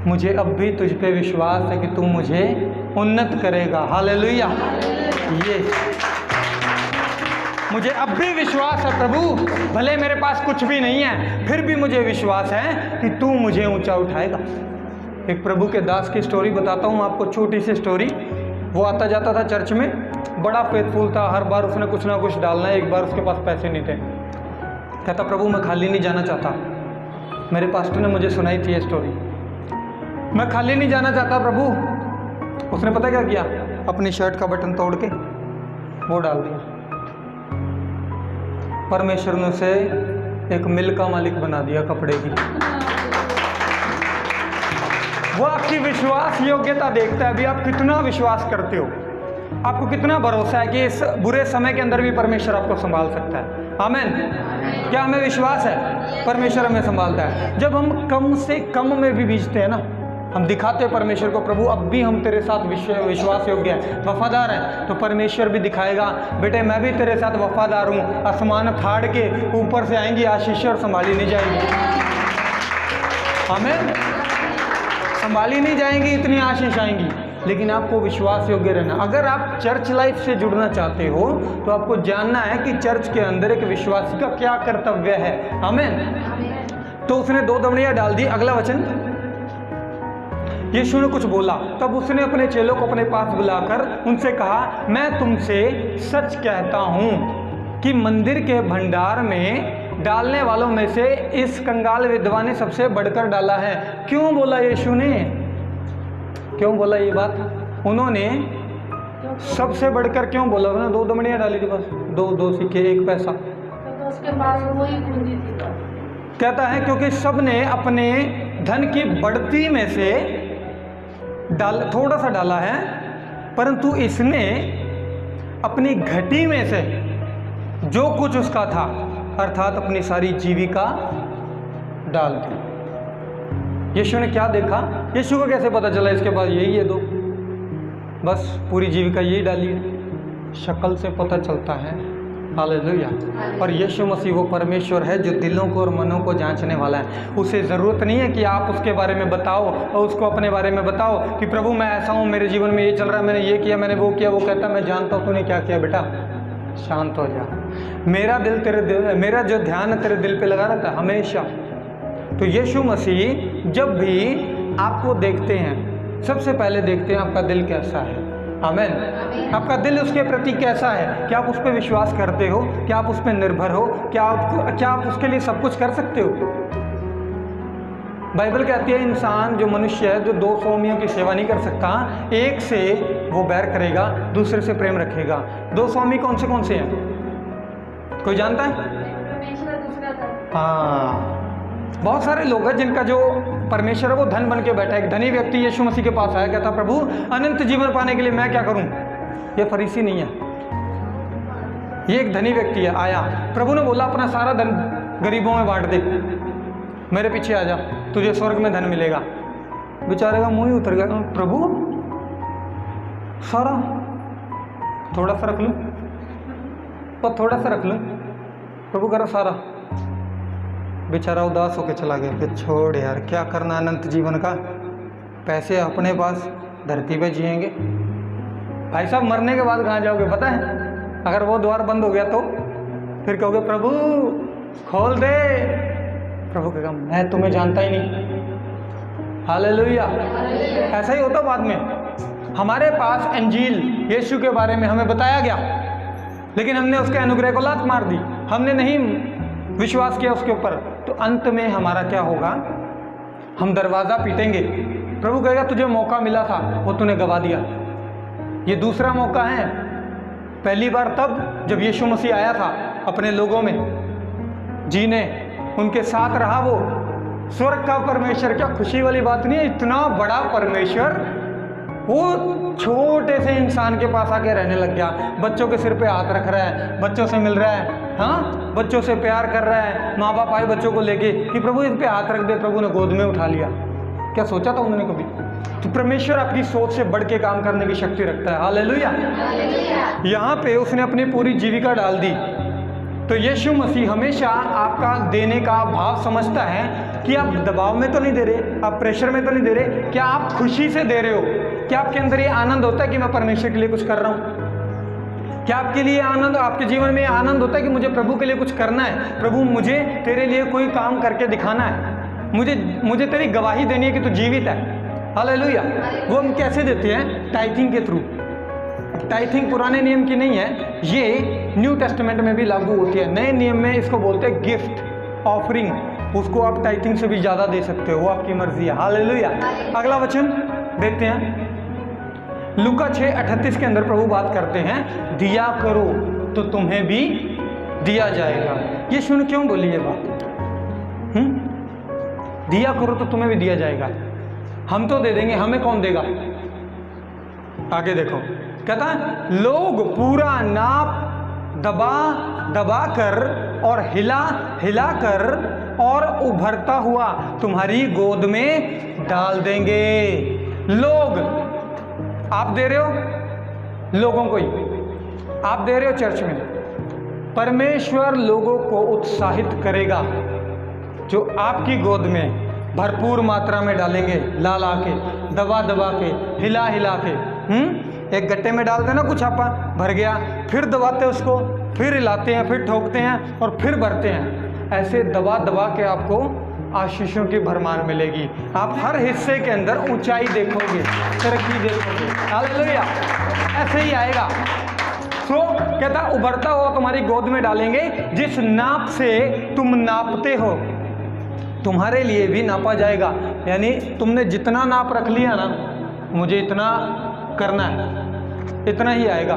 मुझे अब भी तुझ पे विश्वास है कि तू मुझे उन्नत करेगा। हालेलुया। ये मुझे अब भी विश्वास है प्रभु, भले मेरे पास कुछ भी नहीं है, फिर भी मुझे विश्वास है कि तू मुझे ऊंचा उठाएगा। एक प्रभु के दास की स्टोरी बताता हूँ आपको, छोटी सी स्टोरी। वो आता जाता था चर्च में, बड़ा फेथफुल था, हर बार उसने कुछ ना कुछ डालना है। एक बार उसके पास पैसे नहीं थे, कहता प्रभु मैं खाली नहीं जाना चाहता। मेरे पास्टर ने मुझे सुनाई थी ये स्टोरी, मैं खाली नहीं जाना चाहता प्रभु। उसने पता क्या किया? अपनी शर्ट का बटन तोड़ के वो डाल दिया। परमेश्वर ने उसे एक मिल का मालिक बना दिया कपड़े की। वो आपकी विश्वास योग्यता देखता है, अभी आप कितना विश्वास करते हो, आपको कितना भरोसा है कि इस बुरे समय के अंदर भी परमेश्वर आपको संभाल सकता है। आमेन। क्या हमें विश्वास है? परमेश्वर हमें संभालता है। जब हम कम से कम में भी बीजते हैं ना, हम दिखाते हैं परमेश्वर को, प्रभु अब भी हम तेरे साथ विश्वास योग्य हैं, वफादार हैं, तो परमेश्वर भी दिखाएगा, बेटे मैं भी तेरे साथ वफादार हूँ। आसमान फाड़ के ऊपर से आएंगी आशीष और संभाली नहीं जाएंगी। हमें संभाली नहीं जाएंगी, इतनी आशीष आएंगी। लेकिन आपको विश्वास योग्य रहना। अगर आप चर्च लाइफ से जुड़ना चाहते हो तो आपको जानना है कि चर्च के अंदर एक विश्वासी का क्या कर्तव्य है। आमीन। तो उसने 2 दमड़ियां डाल दी। अगला वचन, यीशु ने कुछ बोला, तब उसने अपने चेलों को अपने पास बुलाकर उनसे कहा, मैं तुमसे सच कहता हूं कि मंदिर के भंडार में डालने वालों में से इस कंगाल विधवा ने सबसे बढ़कर डाला है। क्यों बोला यीशु ने? क्यों बोला ये बात? उन्होंने सबसे बढ़कर क्यों बोला? उन्होंने 2 दमड़ियां डाली थी, बस 2 सिक्के 1 पैसा। तो उसके पास वही पूंजी थी। कहता है क्योंकि सब ने अपने धन की बढ़ती में से थोड़ा सा डाला है, परंतु इसने अपनी घटी में से जो कुछ उसका था, अर्थात अपनी सारी जीविका डाल दी। यीशु ने क्या देखा? यीशु को कैसे पता चला इसके पास यही है 2? बस पूरी जीविका यही डाली है। शक्ल से पता चलता है। हालेलुया। और यीशु मसीह वो परमेश्वर है जो दिलों को और मनों को जांचने वाला है। उसे ज़रूरत नहीं है कि आप उसके बारे में बताओ और उसको अपने बारे में बताओ कि प्रभु मैं ऐसा हूँ, मेरे जीवन में ये चल रहा है, मैंने ये किया, मैंने वो किया। वो कहता मैं जानता हूँ तूने क्या किया। बेटा शांत हो जा, मेरा जो ध्यान है तेरे दिल पे लगा रहता है हमेशा। तो यीशु मसीह जब भी आपको देखते हैं, सबसे पहले देखते हैं आपका दिल कैसा है। आमीन। आपका दिल उसके प्रति कैसा है? क्या आप उस पर विश्वास करते हो? क्या आप उस पर निर्भर हो? क्या आप उसके लिए सब कुछ कर सकते हो? बाइबल कहती है इंसान जो मनुष्य है जो 2 स्वामियों की सेवा नहीं कर सकता। एक से वो बैर करेगा, दूसरे से प्रेम रखेगा। 2 स्वामी कौन से हैं? कोई जानता है? हाँ, बहुत सारे लोग हैं जिनका जो परमेश्वर है वो धन बन के बैठा है। एक धनी व्यक्ति यीशु मसीह के पास आया, कहता प्रभु अनंत जीवन पाने के लिए मैं क्या करूं? ये फरीसी नहीं है, ये एक धनी व्यक्ति है। आया, प्रभु ने बोला अपना सारा धन गरीबों में बांट दे, मेरे पीछे आ जा, तुझे स्वर्ग में धन मिलेगा। बेचारे का मुंह ही उतर गया, प्रभु सारा? थोड़ा सा रख लूं? तो थोड़ा सा रख लूं? प्रभु करा सारा। बेचारा उदास होकर चला गया कि छोड़ यार, क्या करना अनंत जीवन का, पैसे अपने पास, धरती पे जिएंगे। भाई साहब मरने के बाद कहाँ जाओगे पता है? अगर वो द्वार बंद हो गया तो फिर कहोगे प्रभु खोल दे। प्रभु कहेगा मैं तुम्हें जानता ही नहीं। हालेलुया। ऐसा ही होता बाद में। हमारे पास अंजील यीशु के बारे में हमें बताया गया, लेकिन हमने उसके अनुग्रह को लात मार दी, हमने नहीं विश्वास किया उसके ऊपर। तो अंत में हमारा क्या होगा? हम दरवाज़ा पीटेंगे। प्रभु कहेगा तुझे मौका मिला था, वो तूने गवा दिया। ये दूसरा मौका है। पहली बार तब जब यीशु मसीह आया था अपने लोगों में जीने, उनके साथ रहा। वो स्वर्ग का परमेश्वर, क्या खुशी वाली बात नहीं है? इतना बड़ा परमेश्वर वो छोटे से इंसान के पास आके रहने लग गया। बच्चों के सिर पे हाथ रख रहा है, बच्चों से मिल रहा है, हाँ बच्चों से प्यार कर रहा है। माँ बाप आए बच्चों को लेके कि प्रभु इन पे हाथ रख दे, प्रभु ने गोद में उठा लिया। क्या सोचा था उन्होंने कभी? तो परमेश्वर आपकी सोच से बढ़ के काम करने की शक्ति रखता है। हालेलुया। यहाँ पे उसने अपनी पूरी जीविका डाल दी। तो यीशु मसीह हमेशा आपका देने का भाव समझता है कि आप दबाव में तो नहीं दे रहे, आप प्रेशर में तो नहीं दे रहे, क्या आप खुशी से दे रहे हो? क्या आपके अंदर ये आनंद होता है कि मैं परमेश्वर के लिए कुछ कर रहा हूँ? क्या आपके लिए आनंद, आपके जीवन में आनंद होता है कि मुझे प्रभु के लिए कुछ करना है? प्रभु मुझे तेरे लिए कोई काम करके दिखाना है, मुझे तेरी गवाही देनी है कि तू जीवित है। हालेलुया। वो हम कैसे देते हैं? टाइथिंग के थ्रू। टाइथिंग पुराने नियम की नहीं है, ये न्यू टेस्टामेंट में भी लागू होती है। नए नियम में इसको बोलते हैं गिफ्ट, ऑफरिंग। उसको आप टाइथिंग से भी ज़्यादा दे सकते हो, वो आपकी मर्जी है। हालेलुया। अगला वचन देखते हैं, लूका 6:38 के अंदर प्रभु बात करते हैं, दिया करो तो तुम्हें भी दिया जाएगा। ये सुन क्यों बोली ये बात? दिया करो तो तुम्हें भी दिया जाएगा। हम तो दे देंगे, हमें कौन देगा? आगे देखो, कहता है लोग पूरा नाप दबा कर और हिला हिला कर और उभरता हुआ तुम्हारी गोद में डाल देंगे। लोग आप दे रहे हो, लोगों को ही आप दे रहे हो चर्च में। परमेश्वर लोगों को उत्साहित करेगा जो आपकी गोद में भरपूर मात्रा में डालेंगे, ला ला के, दबा दबा के, हिला हिला के। एक गट्टे में डाल देना कुछ आपा भर गया, फिर दबाते उसको, फिर हिलाते हैं, फिर ठोकते हैं और फिर भरते हैं। ऐसे दबा दबा के आपको आशीषों की भरमार मिलेगी। आप हर हिस्से के अंदर ऊंचाई देखोगे, तरक्की देखोगे। हालेलुया, ऐसे ही आएगा। सो कहता उभरता हुआ तुम्हारी गोद में डालेंगे, जिस नाप से तुम नापते हो तुम्हारे लिए भी नापा जाएगा। यानी तुमने जितना नाप रख लिया ना, मुझे इतना करना है, इतना ही आएगा।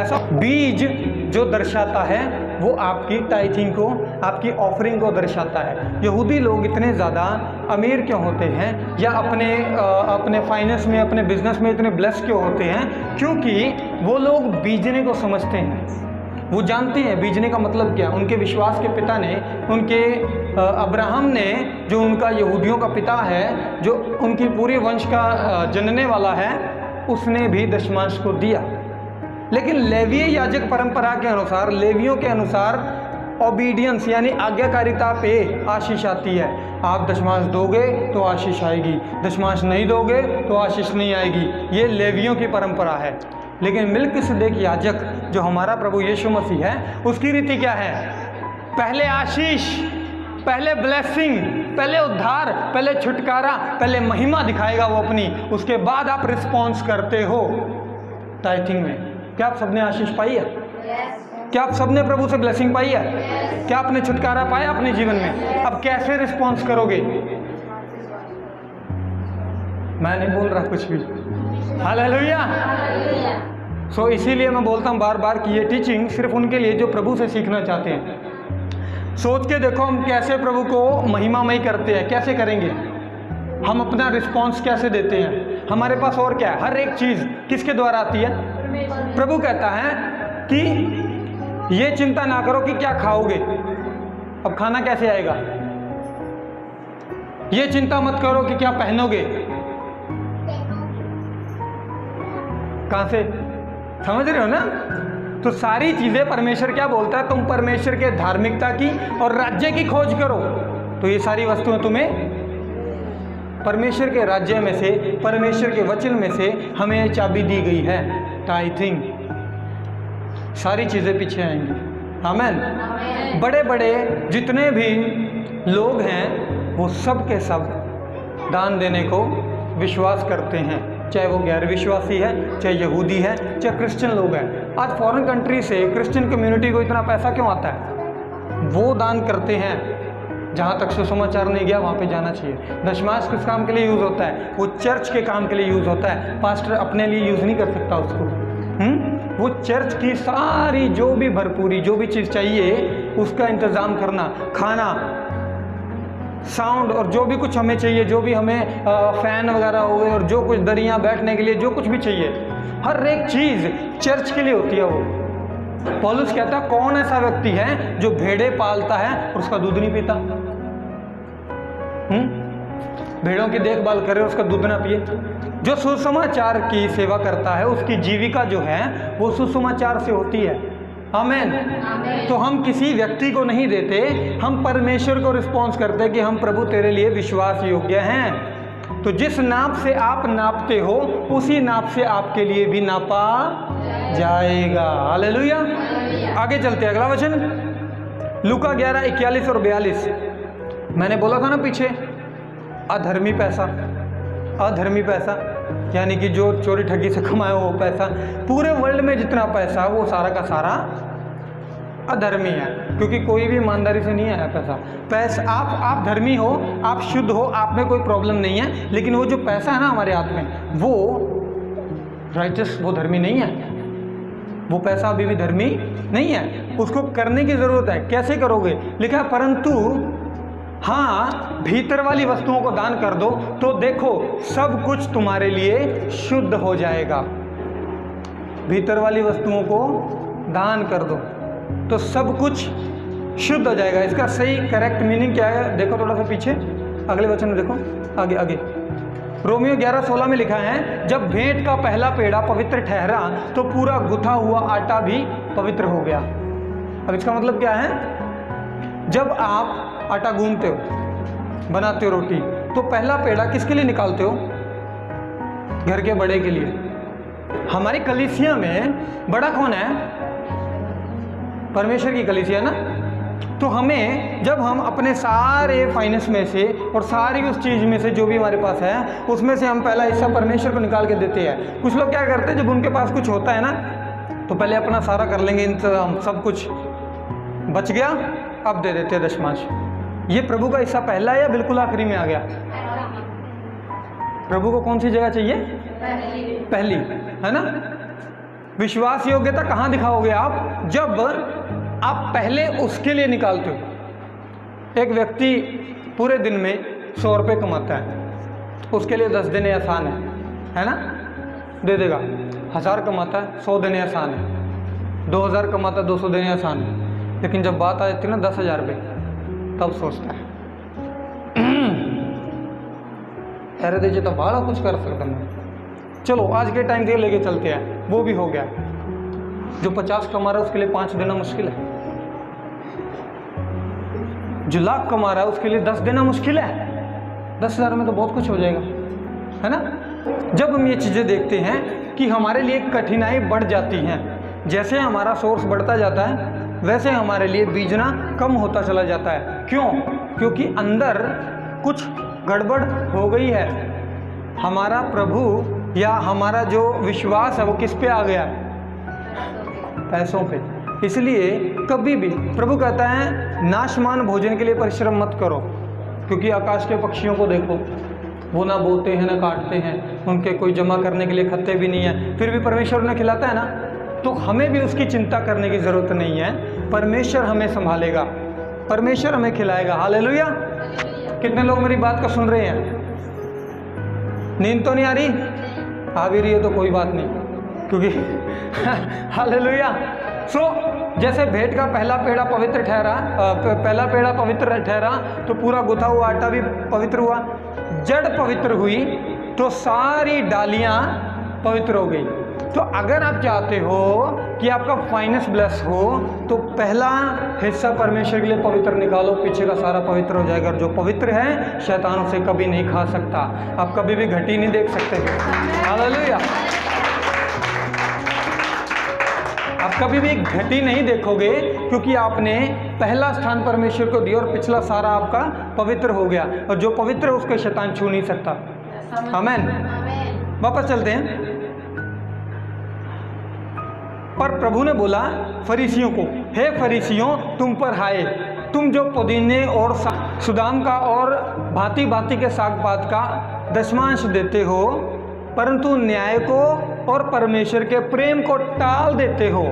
ऐसा बीज जो दर्शाता है वो आपकी टाइथिंग को, आपकी ऑफरिंग को दर्शाता है। यहूदी लोग इतने ज़्यादा अमीर क्यों होते हैं या अपने फाइनेंस में, अपने बिजनेस में इतने ब्लेस क्यों होते हैं? क्योंकि वो लोग बीजने को समझते हैं। वो जानते हैं बीजने का मतलब क्या। उनके विश्वास के पिता ने, उनके अब्राहम ने, जो उनका यहूदियों का पिता है, जो उनकी पूरे वंश का जनने वाला है, उसने भी दशमांश को दिया। लेकिन लेवीय याजक परंपरा के अनुसार, लेवियों के अनुसार ओबीडियंस यानी आज्ञाकारिता पे आशीष आती है। आप दशमांश दोगे तो आशीष आएगी, दशमांश नहीं दोगे तो आशीष नहीं आएगी। ये लेवियों की परंपरा है। लेकिन मिल्किसदेक याजक जो हमारा प्रभु यीशु मसीह है, उसकी रीति क्या है? पहले आशीष, पहले ब्लेसिंग, पहले उद्धार, पहले छुटकारा, पहले महिमा दिखाएगा वो अपनी, उसके बाद आप रिस्पॉन्स करते हो टाइथिंग में। क्या आप सबने आशीष पाई है? क्या आप सबने प्रभु से ब्लेसिंग पाई है? क्या आपने छुटकारा पाया अपने जीवन में? अब कैसे रिस्पॉन्स करोगे? मैं नहीं बोल रहा कुछ भी। हालेलुया। सो इसीलिए मैं बोलता हूँ बार बार कि ये टीचिंग सिर्फ उनके लिए जो प्रभु से सीखना चाहते हैं। सोच के देखो हम कैसे प्रभु को महिमामय करते हैं, कैसे करेंगे, हम अपना रिस्पॉन्स कैसे देते हैं। हमारे पास और क्या है? हर एक चीज़ किसके द्वारा आती है? प्रभु कहता है कि ये चिंता ना करो कि क्या खाओगे। अब खाना कैसे आएगा? ये चिंता मत करो कि क्या पहनोगे। कहां से? समझ रहे हो ना? तो सारी चीजें परमेश्वर क्या बोलता है? तुम परमेश्वर के धार्मिकता की और राज्य की खोज करो, तो ये सारी वस्तुएं तुम्हें परमेश्वर के राज्य में से, परमेश्वर के वचन में से हमें चाबी दी गई है, टाइथिंग। सारी चीजें पीछे आएंगी। आमीन। बड़े बड़े जितने भी लोग हैं वो सब के सब दान देने को विश्वास करते हैं, चाहे वो गैर विश्वासी है, चाहे यहूदी है, चाहे क्रिश्चियन लोग हैं। आज फॉरेन कंट्री से क्रिश्चियन कम्युनिटी को इतना पैसा क्यों आता है? वो दान करते हैं। जहाँ तक सुसमाचार नहीं गया वहाँ पे जाना चाहिए। दशमांश किस काम के लिए यूज़ होता है? वो चर्च के काम के लिए यूज़ होता है। पास्टर अपने लिए यूज़ नहीं कर सकता उसको। वो चर्च की सारी जो भी भरपूरी, जो भी चीज़ चाहिए उसका इंतज़ाम करना, खाना, साउंड और जो भी कुछ हमें चाहिए, जो भी हमें फ़ैन वगैरह हो गए और जो कुछ दरियाँ बैठने के लिए जो कुछ भी चाहिए, हर एक चीज़ चर्च के लिए होती है। वो पौलुस कहता है कौन ऐसा व्यक्ति है जो भेड़े पालता है और उसका दूध नहीं पीता? भेड़ों की देखभाल करे, उसका दूध ना पिए। जो सुसमाचार की सेवा करता है उसकी जीविका जो है वो सुसमाचार से होती है। आमीन। तो हम किसी व्यक्ति को नहीं देते, हम परमेश्वर को रिस्पॉन्स करते हैं कि हम प्रभु तेरे लिए विश्वास योग्य हैं। तो जिस नाप से आप नापते हो उसी नाप से आपके लिए भी नापा जाएगा। हालेलुया। आगे चलते हैं, अगला वचन लूका 11:41 और 42। मैंने बोला था ना पीछे, अधर्मी पैसा, अधर्मी पैसा यानी कि जो चोरी ठगी से कमाया वो पैसा, पूरे वर्ल्ड में जितना पैसा वो सारा का सारा अधर्मी है, क्योंकि कोई भी ईमानदारी से नहीं आया पैसा। आप धर्मी हो, आप शुद्ध हो, आप में कोई प्रॉब्लम नहीं है, लेकिन वो जो पैसा है ना हमारे हाथ में, वो राइचस, वो धर्मी नहीं है। वो पैसा अभी भी धर्मी नहीं है, उसको करने की ज़रूरत है। कैसे करोगे? लिखा परंतु हाँ भीतर वाली वस्तुओं को दान कर दो तो देखो सब कुछ तुम्हारे लिए शुद्ध हो जाएगा। भीतर वाली वस्तुओं को दान कर दो, तो सब कुछ शुद्ध हो जाएगा। इसका सही करेक्ट मीनिंग क्या है? देखो थोड़ा सा पीछे, अगले वचन में देखो, आगे आगे। रोमियो 11:16 में लिखा है, जब भेंट का पहला पेड़ा पवित्र ठहरा तो पूरा गुथा हुआ आटा भी पवित्र हो गया। अब इसका मतलब क्या है? जब आप आटा गूंथते हो, बनाते हो रोटी, तो पहला पेड़ा किसके लिए निकालते हो? घर के बड़े के लिए। हमारी कलीसिया में बड़ा कौन है? परमेश्वर की कलीसिया ना। तो हमें, जब हम अपने सारे फाइनेंस में से और सारी उस चीज़ में से जो भी हमारे पास है, उसमें से हम पहला हिस्सा परमेश्वर को निकाल के देते हैं। कुछ लोग क्या करते हैं, जब उनके पास कुछ होता है ना, तो पहले अपना सारा कर लेंगे इंतजाम, सब कुछ बच गया, अब दे देते हैं दशमांश। ये प्रभु का हिस्सा पहला है या बिल्कुल आखिरी में आ गया? प्रभु को कौन सी जगह चाहिए? पहली, है ना। विश्वास योग्यता कहाँ दिखाओगे आप? जब आप पहले उसके लिए निकालते हो। एक व्यक्ति पूरे दिन में 100 रुपये कमाता है, उसके लिए 10 देने आसान है ना, दे देगा। 1000 कमाता है, 100 देने आसान है। 2000 कमाता है, 200 देने आसान है। लेकिन जब बात आ जाती है ना 10,000 रुपये, तब सोचता है अरे दीजिए तो बड़ा कुछ कर सकता मैं। चलो आज के टाइम के लेके चलते हैं, वो भी हो गया। जो 50 कमा रहा है उसके लिए 5 देना मुश्किल है, जो लाख कमा रहा है उसके लिए 10 देना मुश्किल है। 10,000 में तो बहुत कुछ हो जाएगा, है ना। जब हम ये चीज़ें देखते हैं कि हमारे लिए कठिनाई बढ़ जाती हैं, जैसे हमारा सोर्स बढ़ता जाता है वैसे हमारे लिए बीजना कम होता चला जाता है। क्यों? क्योंकि अंदर कुछ गड़बड़ हो गई है। हमारा प्रभु या हमारा जो विश्वास है वो किस पे आ गया? पैसों पे। इसलिए कभी भी प्रभु कहता है नाशमान भोजन के लिए परिश्रम मत करो, क्योंकि आकाश के पक्षियों को देखो, वो ना बोते हैं ना काटते हैं, उनके कोई जमा करने के लिए खत्ते भी नहीं है, फिर भी परमेश्वर उन्हें खिलाता है ना। तो हमें भी उसकी चिंता करने की ज़रूरत नहीं है, परमेश्वर हमें संभालेगा, परमेश्वर हमें खिलाएगा। हालेलुया। कितने लोग मेरी बात को सुन रहे हैं? नींद तो नहीं आ रही? आ भी रही है तो कोई बात नहीं, क्योंकि हालेलुया। जैसे भेंट का पहला पेड़ा पवित्र ठहरा, पहला पेड़ा पवित्र ठहरा तो पूरा गुथा हुआ आटा भी पवित्र हुआ। जड़ पवित्र हुई तो सारी डालियाँ पवित्र हो गई। तो अगर आप चाहते हो कि आपका फाइनेंस ब्लेस हो, तो पहला हिस्सा परमेश्वर के लिए पवित्र निकालो, पीछे का सारा पवित्र हो जाएगा। जो पवित्र है शैतान उसे कभी नहीं खा सकता। आप कभी भी घटी नहीं देख सकते। हालेलुया। आप कभी भी घटी नहीं देखोगे, क्योंकि आपने पहला स्थान परमेश्वर को दिया और पिछला सारा आपका पवित्र हो गया, और जो पवित्र है उसको शैतान छू नहीं सकता। आमीन। वापस चलते हैं। पर प्रभु ने बोला फरीसियों को, हे फरीसियों तुम पर हाय, तुम जो पुदीने और सुदाम का और भांति भांति के साग पात का दशमांश देते हो, परंतु न्याय को और परमेश्वर के प्रेम को टाल देते हो।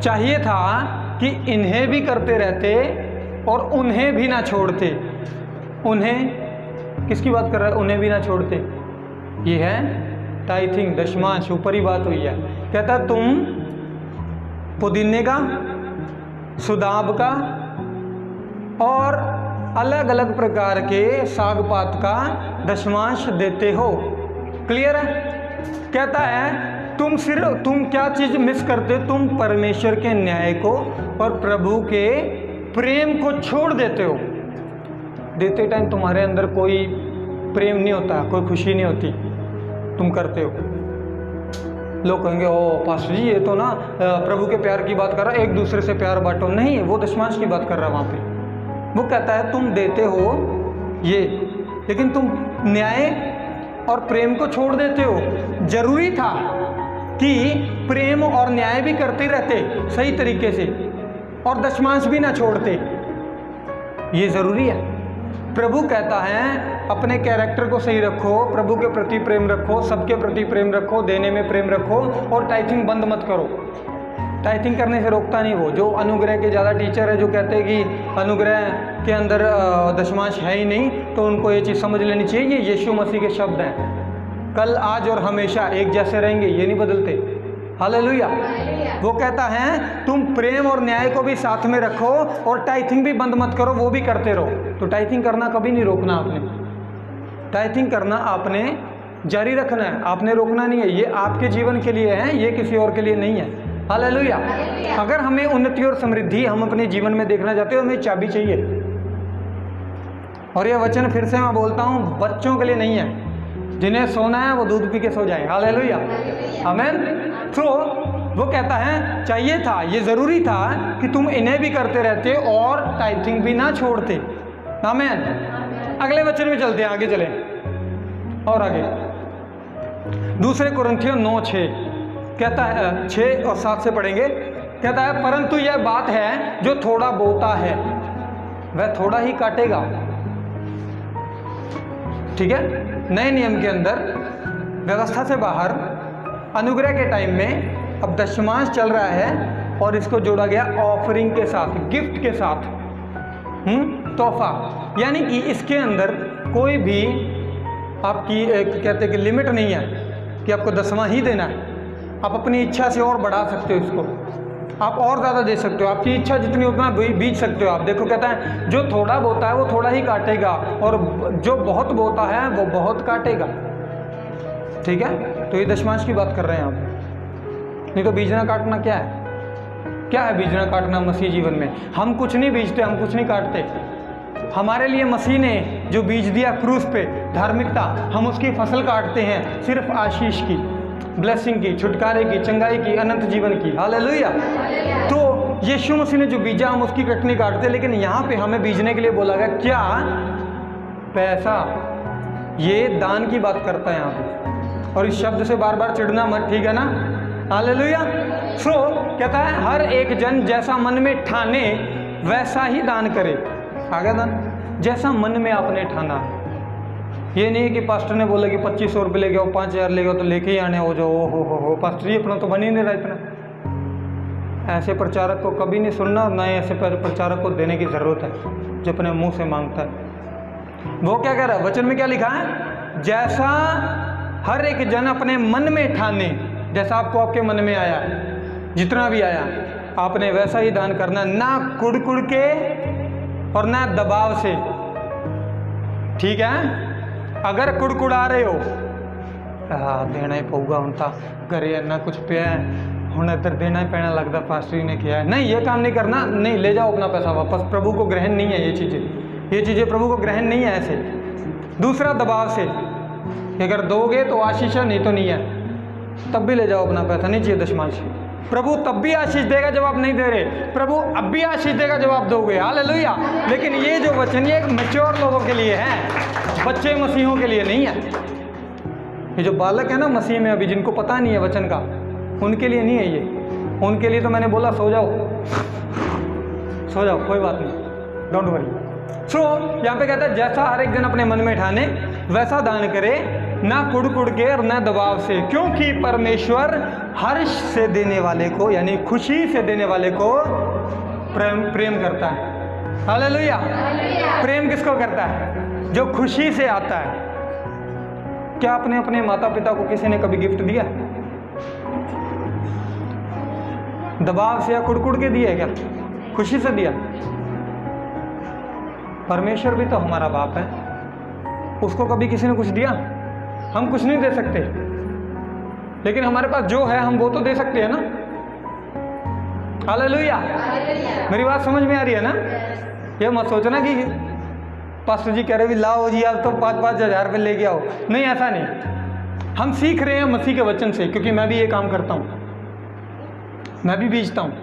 चाहिए था कि इन्हें भी करते रहते और उन्हें भी ना छोड़ते। उन्हें किसकी बात कर रहा है? उन्हें भी ना छोड़ते। ये है टाइथिंग, दशमांश, ऊपरी बात हुई है। कहता तुम पुदीने का, सुदाब का और अलग अलग प्रकार के साग पात का दशमांश देते हो। क्लियर है? कहता है तुम क्या चीज़ मिस करते हो? तुम परमेश्वर के न्याय को और प्रभु के प्रेम को छोड़ देते हो। देते टाइम तुम्हारे अंदर कोई प्रेम नहीं होता, कोई खुशी नहीं होती, तुम करते हो। लोग कहेंगे ओ पास्टर जी ये तो ना प्रभु के प्यार की बात कर रहा है, एक दूसरे से प्यार बांटो। नहीं, वो दशमांश की बात कर रहा है वहाँ पे। वो कहता है तुम देते हो ये, लेकिन तुम न्याय और प्रेम को छोड़ देते हो। जरूरी था कि प्रेम और न्याय भी करते रहते सही तरीके से, और दशमांश भी ना छोड़ते। ये ज़रूरी है। प्रभु कहता है अपने कैरेक्टर को सही रखो, प्रभु के प्रति प्रेम रखो, सबके प्रति प्रेम रखो, देने में प्रेम रखो, और टाइथिंग बंद मत करो। टाइथिंग करने से रोकता नहीं वो। जो अनुग्रह के ज़्यादा टीचर है, जो कहते हैं कि अनुग्रह के अंदर दशमांश है ही नहीं, तो उनको ये चीज़ समझ लेनी चाहिए, ये यीशु मसीह के शब्द हैं। कल, आज और हमेशा एक जैसे रहेंगे, ये नहीं बदलते। हालेलुया। वो कहता है तुम प्रेम और न्याय को भी साथ में रखो और टाइथिंग भी बंद मत करो, वो भी करते रहो। तो टाइथिंग करना कभी नहीं रोकना आपने, टाइथिंग करना आपने जारी रखना है, आपने रोकना नहीं है। ये आपके जीवन के लिए है, ये किसी और के लिए नहीं है। हालेलुया। अगर हमें उन्नति और समृद्धि हम अपने जीवन में देखना चाहते हो, हमें चाबी चाहिए। और यह वचन फिर से मैं बोलता हूँ, बच्चों के लिए नहीं है। जिन्हें सोना है वो दूध पी के सो जाए। हालेलुया, आमीन। तो वो कहता है चाहिए था, ये ज़रूरी था कि तुम इन्हें भी करते रहते और टाइथिंग भी ना छोड़ते। आमीन। अगले वचन में चलते हैं, आगे चले और आगे। दूसरे कुरिन्थियों 9:6 कहता है, 6 और 7 से पढ़ेंगे। कहता है परंतु यह बात है, जो थोड़ा बोता है वह थोड़ा ही काटेगा। ठीक है, नए नियम के अंदर, व्यवस्था से बाहर, अनुग्रह के टाइम में अब दशमांश चल रहा है और इसको जोड़ा गया ऑफरिंग के साथ, गिफ्ट के साथ, तोहफा। यानी कि इसके अंदर कोई भी आपकी कहते कि लिमिट नहीं है कि आपको दसवां ही देना है। आप अपनी इच्छा से और बढ़ा सकते हो इसको, आप और ज़्यादा दे सकते हो, आपकी इच्छा जितनी उतना बीज सकते हो आप। देखो कहता है जो थोड़ा बोता है वो थोड़ा ही काटेगा और जो बहुत बोता है वो बहुत काटेगा। ठीक है, तो ये दशमांश की बात कर रहे हैं आप। नहीं तो बीजना काटना क्या है? क्या है बीजना काटना मसीह जीवन में? हम कुछ नहीं बीजते, हम कुछ नहीं काटते। हमारे लिए मसीह ने जो बीज दिया क्रूस पे, धार्मिकता, हम उसकी फसल काटते हैं, सिर्फ आशीष की, ब्लेसिंग की, छुटकारे की, चंगाई की, अनंत जीवन की। हालेलुया। तो यीशु मसीह ने जो बीजा हम उसकी कटनी काटते, लेकिन यहाँ पे हमें बीजने के लिए बोला गया क्या? पैसा। ये दान की बात करता है यहाँ पे, और इस शब्द से बार बार चिढ़ना मत, ठीक है ना? हालेलुया। सो कहता है हर एक जन जैसा मन में ठाने वैसा ही दान करे। आगे दान जैसा मन में आपने ठाना। ये नहीं है कि पास्टर ने बोला कि 2500 रुपये लेके आओ, 5000 लेके आओ तो लेके ही आने हो जाओ। हो पास्टर जी अपना तो बन ही नहीं रहा इतना। ऐसे प्रचारक को कभी नहीं सुनना, ना ही ऐसे प्रचारक को देने की ज़रूरत है जो अपने मुंह से मांगता है। वो क्या कह रहा है? वचन में क्या लिखा है? जैसा हर एक जन अपने मन में ठाने, जैसा आपको आपके मन में आया, जितना भी आया आपने वैसा ही दान करना, ना कुड़ के और ना दबाव से। ठीक है, अगर कुड़कुड़ा रहे हो देना ही पऊगा, हूँ तो घरे ना कुछ पे हूँ इधर देना ही पैना लगता, पास्टर ने किया है, नहीं ये काम नहीं करना, नहीं ले जाओ अपना पैसा वापस। प्रभु को ग्रहण नहीं है ये चीज़ें प्रभु को ग्रहण नहीं है ऐसे। दूसरा दबाव से, अगर दोगे तो आशीष है, नहीं तो नहीं है, तब भी ले जाओ अपना पैसा, नहीं चाहिए दशमांश। प्रभु तब भी आशीष देगा जब आप नहीं दे रहे, प्रभु अब भी आशीष देगा जब आप दोगे। हालेलुया। लेकिन ये जो वचन ये मैच्योर लोगों के लिए है, बच्चे मसीहों के लिए नहीं है। ये जो बालक है ना मसीह में अभी, जिनको पता नहीं है वचन का, उनके लिए नहीं है ये। उनके लिए तो मैंने बोला सो जाओ कोई बात नहीं, डोंट वरी। सो यहाँ पे कहता है जैसा हर एक जन अपने मन में ठाने वैसा दान करे, ना कुड़ के और ना दबाव से, क्योंकि परमेश्वर हर्ष से देने वाले को, यानी खुशी से देने वाले को प्रेम करता है। हालेलुया। प्रेम किसको करता है? जो खुशी से आता है। क्या आपने अपने माता पिता को किसी ने कभी गिफ्ट दिया? दबाव से या कुड़ के दिया? क्या खुशी से दिया? परमेश्वर भी तो हमारा बाप है, उसको कभी किसी ने कुछ दिया? हम कुछ नहीं दे सकते, लेकिन हमारे पास जो है हम वो तो दे सकते हैं ना। हालेलुया। मेरी बात समझ में आ रही है ना? ये मत सोचना कि पास्टर जी कह रहे भी लाओ जी आप तो 5-5 हज़ार रुपये लेके आओ, नहीं ऐसा नहीं। हम सीख रहे हैं मसीह के वचन से, क्योंकि मैं भी ये काम करता हूँ, मैं भी बीजता हूँ।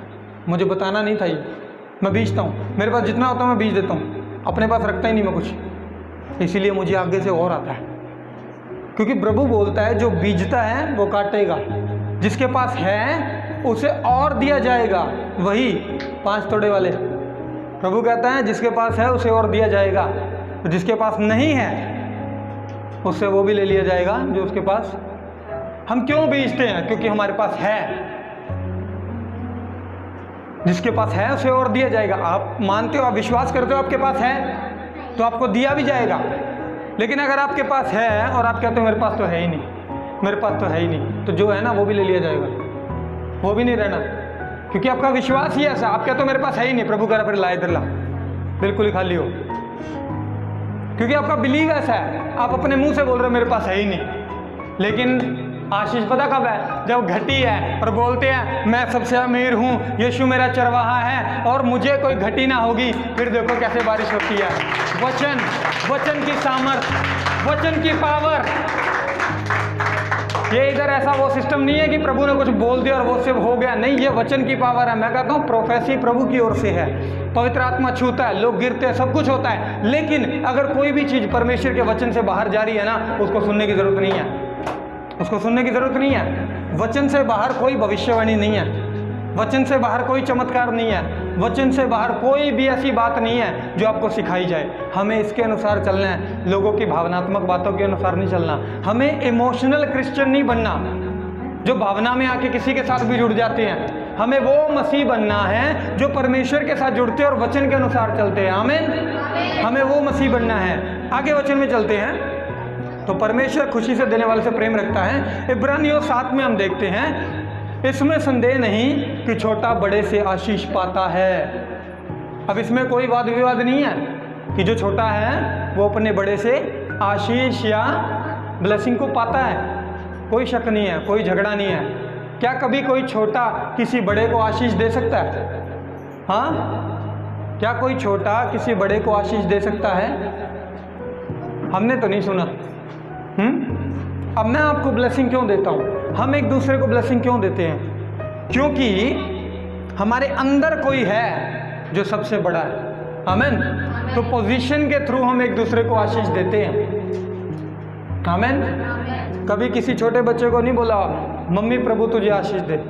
मुझे बताना नहीं था ये, मैं बीजता हूँ। मेरे पास जितना होता है मैं बीज देता हूँ, अपने पास रखता ही नहीं मैं कुछ, इसीलिए मुझे आगे से और आता है। क्योंकि प्रभु बोलता है जो बीजता है वो काटेगा, जिसके पास है उसे और दिया जाएगा। वही 5 तोड़े वाले, प्रभु कहता है जिसके पास है उसे और दिया जाएगा, जिसके पास नहीं है उससे वो भी ले लिया जाएगा जो उसके पास। हम क्यों बीजते हैं? क्योंकि हमारे पास है। जिसके पास है उसे और दिया जाएगा। आप मानते हो, आप विश्वास करते हो आपके पास है तो आपको दिया भी जाएगा। लेकिन अगर आपके पास है और आप कहते हो मेरे पास तो है ही नहीं, मेरे पास तो है ही नहीं, तो जो है ना वो भी ले लिया जाएगा, वो भी नहीं रहना। क्योंकि आपका विश्वास ही ऐसा, आप कहते हो मेरे पास है ही नहीं, प्रभु कह रहा फिर ला इधर ला, बिल्कुल ही खाली हो, क्योंकि आपका बिलीव ऐसा है। आप अपने मुंह से बोल रहे हो मेरे पास है ही नहीं, लेकिन आशीष पता कब है? जब घटी है और बोलते हैं मैं सबसे अमीर हूँ, यीशु मेरा चरवाहा है और मुझे कोई घटी ना होगी। फिर देखो कैसे बारिश होती है। वचन, वचन की सामर्थ, वचन की पावर। ये इधर ऐसा वो सिस्टम नहीं है कि प्रभु ने कुछ बोल दिया और वो सिर्फ हो गया, नहीं, ये वचन की पावर है। मैं कहता हूँ प्रोफेसी प्रभु की ओर से है, पवित्र आत्मा छूता है, लोग गिरते हैं, सब कुछ होता है, लेकिन अगर कोई भी चीज़ परमेश्वर के वचन से बाहर जा रही है ना, उसको सुनने की जरूरत नहीं है, उसको सुनने की जरूरत नहीं है। वचन से बाहर कोई भविष्यवाणी नहीं है, वचन से बाहर कोई चमत्कार नहीं है, वचन से बाहर कोई भी ऐसी बात नहीं है जो आपको सिखाई जाए। हमें इसके अनुसार चलना है, लोगों की भावनात्मक बातों के अनुसार नहीं चलना। हमें इमोशनल क्रिश्चियन नहीं बनना जो भावना में आके किसी के साथ भी जुड़ जाते हैं। हमें वो मसीह बनना है जो परमेश्वर के साथ जुड़ते हैं और वचन के अनुसार चलते हैं। आमीन। हमें वो मसीह बनना है। आगे वचन में चलते हैं तो परमेश्वर खुशी से देने वाले से प्रेम रखता है। इब्रानियों 7 में हम देखते हैं, इसमें संदेह नहीं कि छोटा बड़े से आशीष पाता है। अब इसमें कोई वाद विवाद नहीं है कि जो छोटा है वो अपने बड़े से आशीष या ब्लेसिंग को पाता है, कोई शक नहीं है, कोई झगड़ा नहीं है। क्या कभी कोई छोटा किसी बड़े को आशीष दे सकता है? हाँ, क्या कोई छोटा किसी बड़े को आशीष दे सकता है? हमने तो नहीं सुना। अब मैं आपको ब्लेसिंग क्यों देता हूँ, हम एक दूसरे को ब्लेसिंग क्यों देते हैं? क्योंकि हमारे अंदर कोई है जो सबसे बड़ा है। आमीन। तो पोजीशन के थ्रू हम एक दूसरे को आशीष देते हैं। आमीन। कभी किसी छोटे बच्चे को नहीं बोला मम्मी प्रभु तुझे आशीष दे,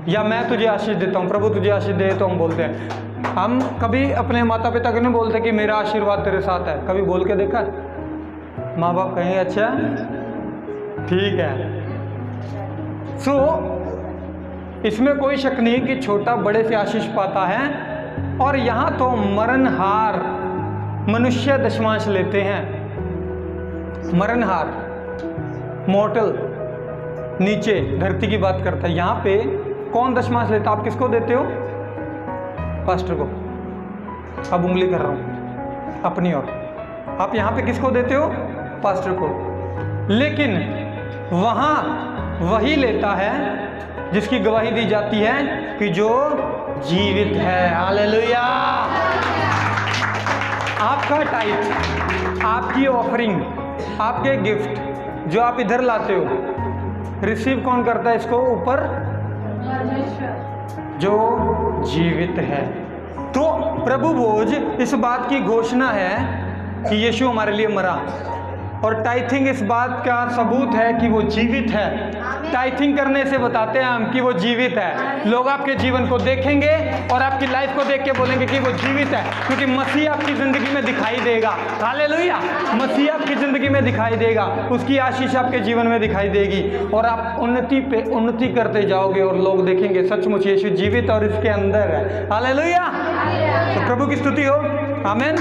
या मैं तुझे आशीष देता हूँ, प्रभु तुझे आशीष दे, तो हम बोलते हैं। हम कभी अपने माता पिता को नहीं बोलते कि मेरा आशीर्वाद तेरे साथ है। कभी बोल के देखा? माँ बाप कहेंगे अच्छा ठीक है। इसमें कोई शक नहीं कि छोटा बड़े से आशीष पाता है। और यहाँ तो मरणहार मनुष्य दशमांश लेते हैं। मरणहार, मॉर्टल, नीचे धरती की बात करता है। यहाँ पे कौन दशमांश लेता? आप किसको देते हो? पास्टर को। अब उंगली कर रहा हूँ अपनी ओर। आप यहाँ पे किसको देते हो? पास्टर को। लेकिन वहाँ वही लेता है जिसकी गवाही दी जाती है कि जो जीवित है। हालेलुया। आपका टाइप, आपकी ऑफरिंग, आपके गिफ्ट जो आप इधर लाते हो, रिसीव कौन करता है इसको? ऊपर जो जीवित है। तो प्रभु भोज इस बात की घोषणा है कि यीशु हमारे लिए मरा, और टाइथिंग इस बात का सबूत है कि वो जीवित है। टाइथिंग करने से बताते हैं हम कि वो जीवित है। लोग आपके जीवन को देखेंगे और आपकी लाइफ को देख के बोलेंगे कि वो जीवित है, क्योंकि मसीह आपकी ज़िंदगी में दिखाई देगा। हालेलुया। मसीह आपकी ज़िंदगी में दिखाई देगा, उसकी आशीष आपके जीवन में दिखाई देगी, और आप उन्नति पे उन्नति करते जाओगे और लोग देखेंगे सचमुच यीशु जीवित और इसके अंदर है। हालेलुया। तो प्रभु की स्तुति हो। आमीन।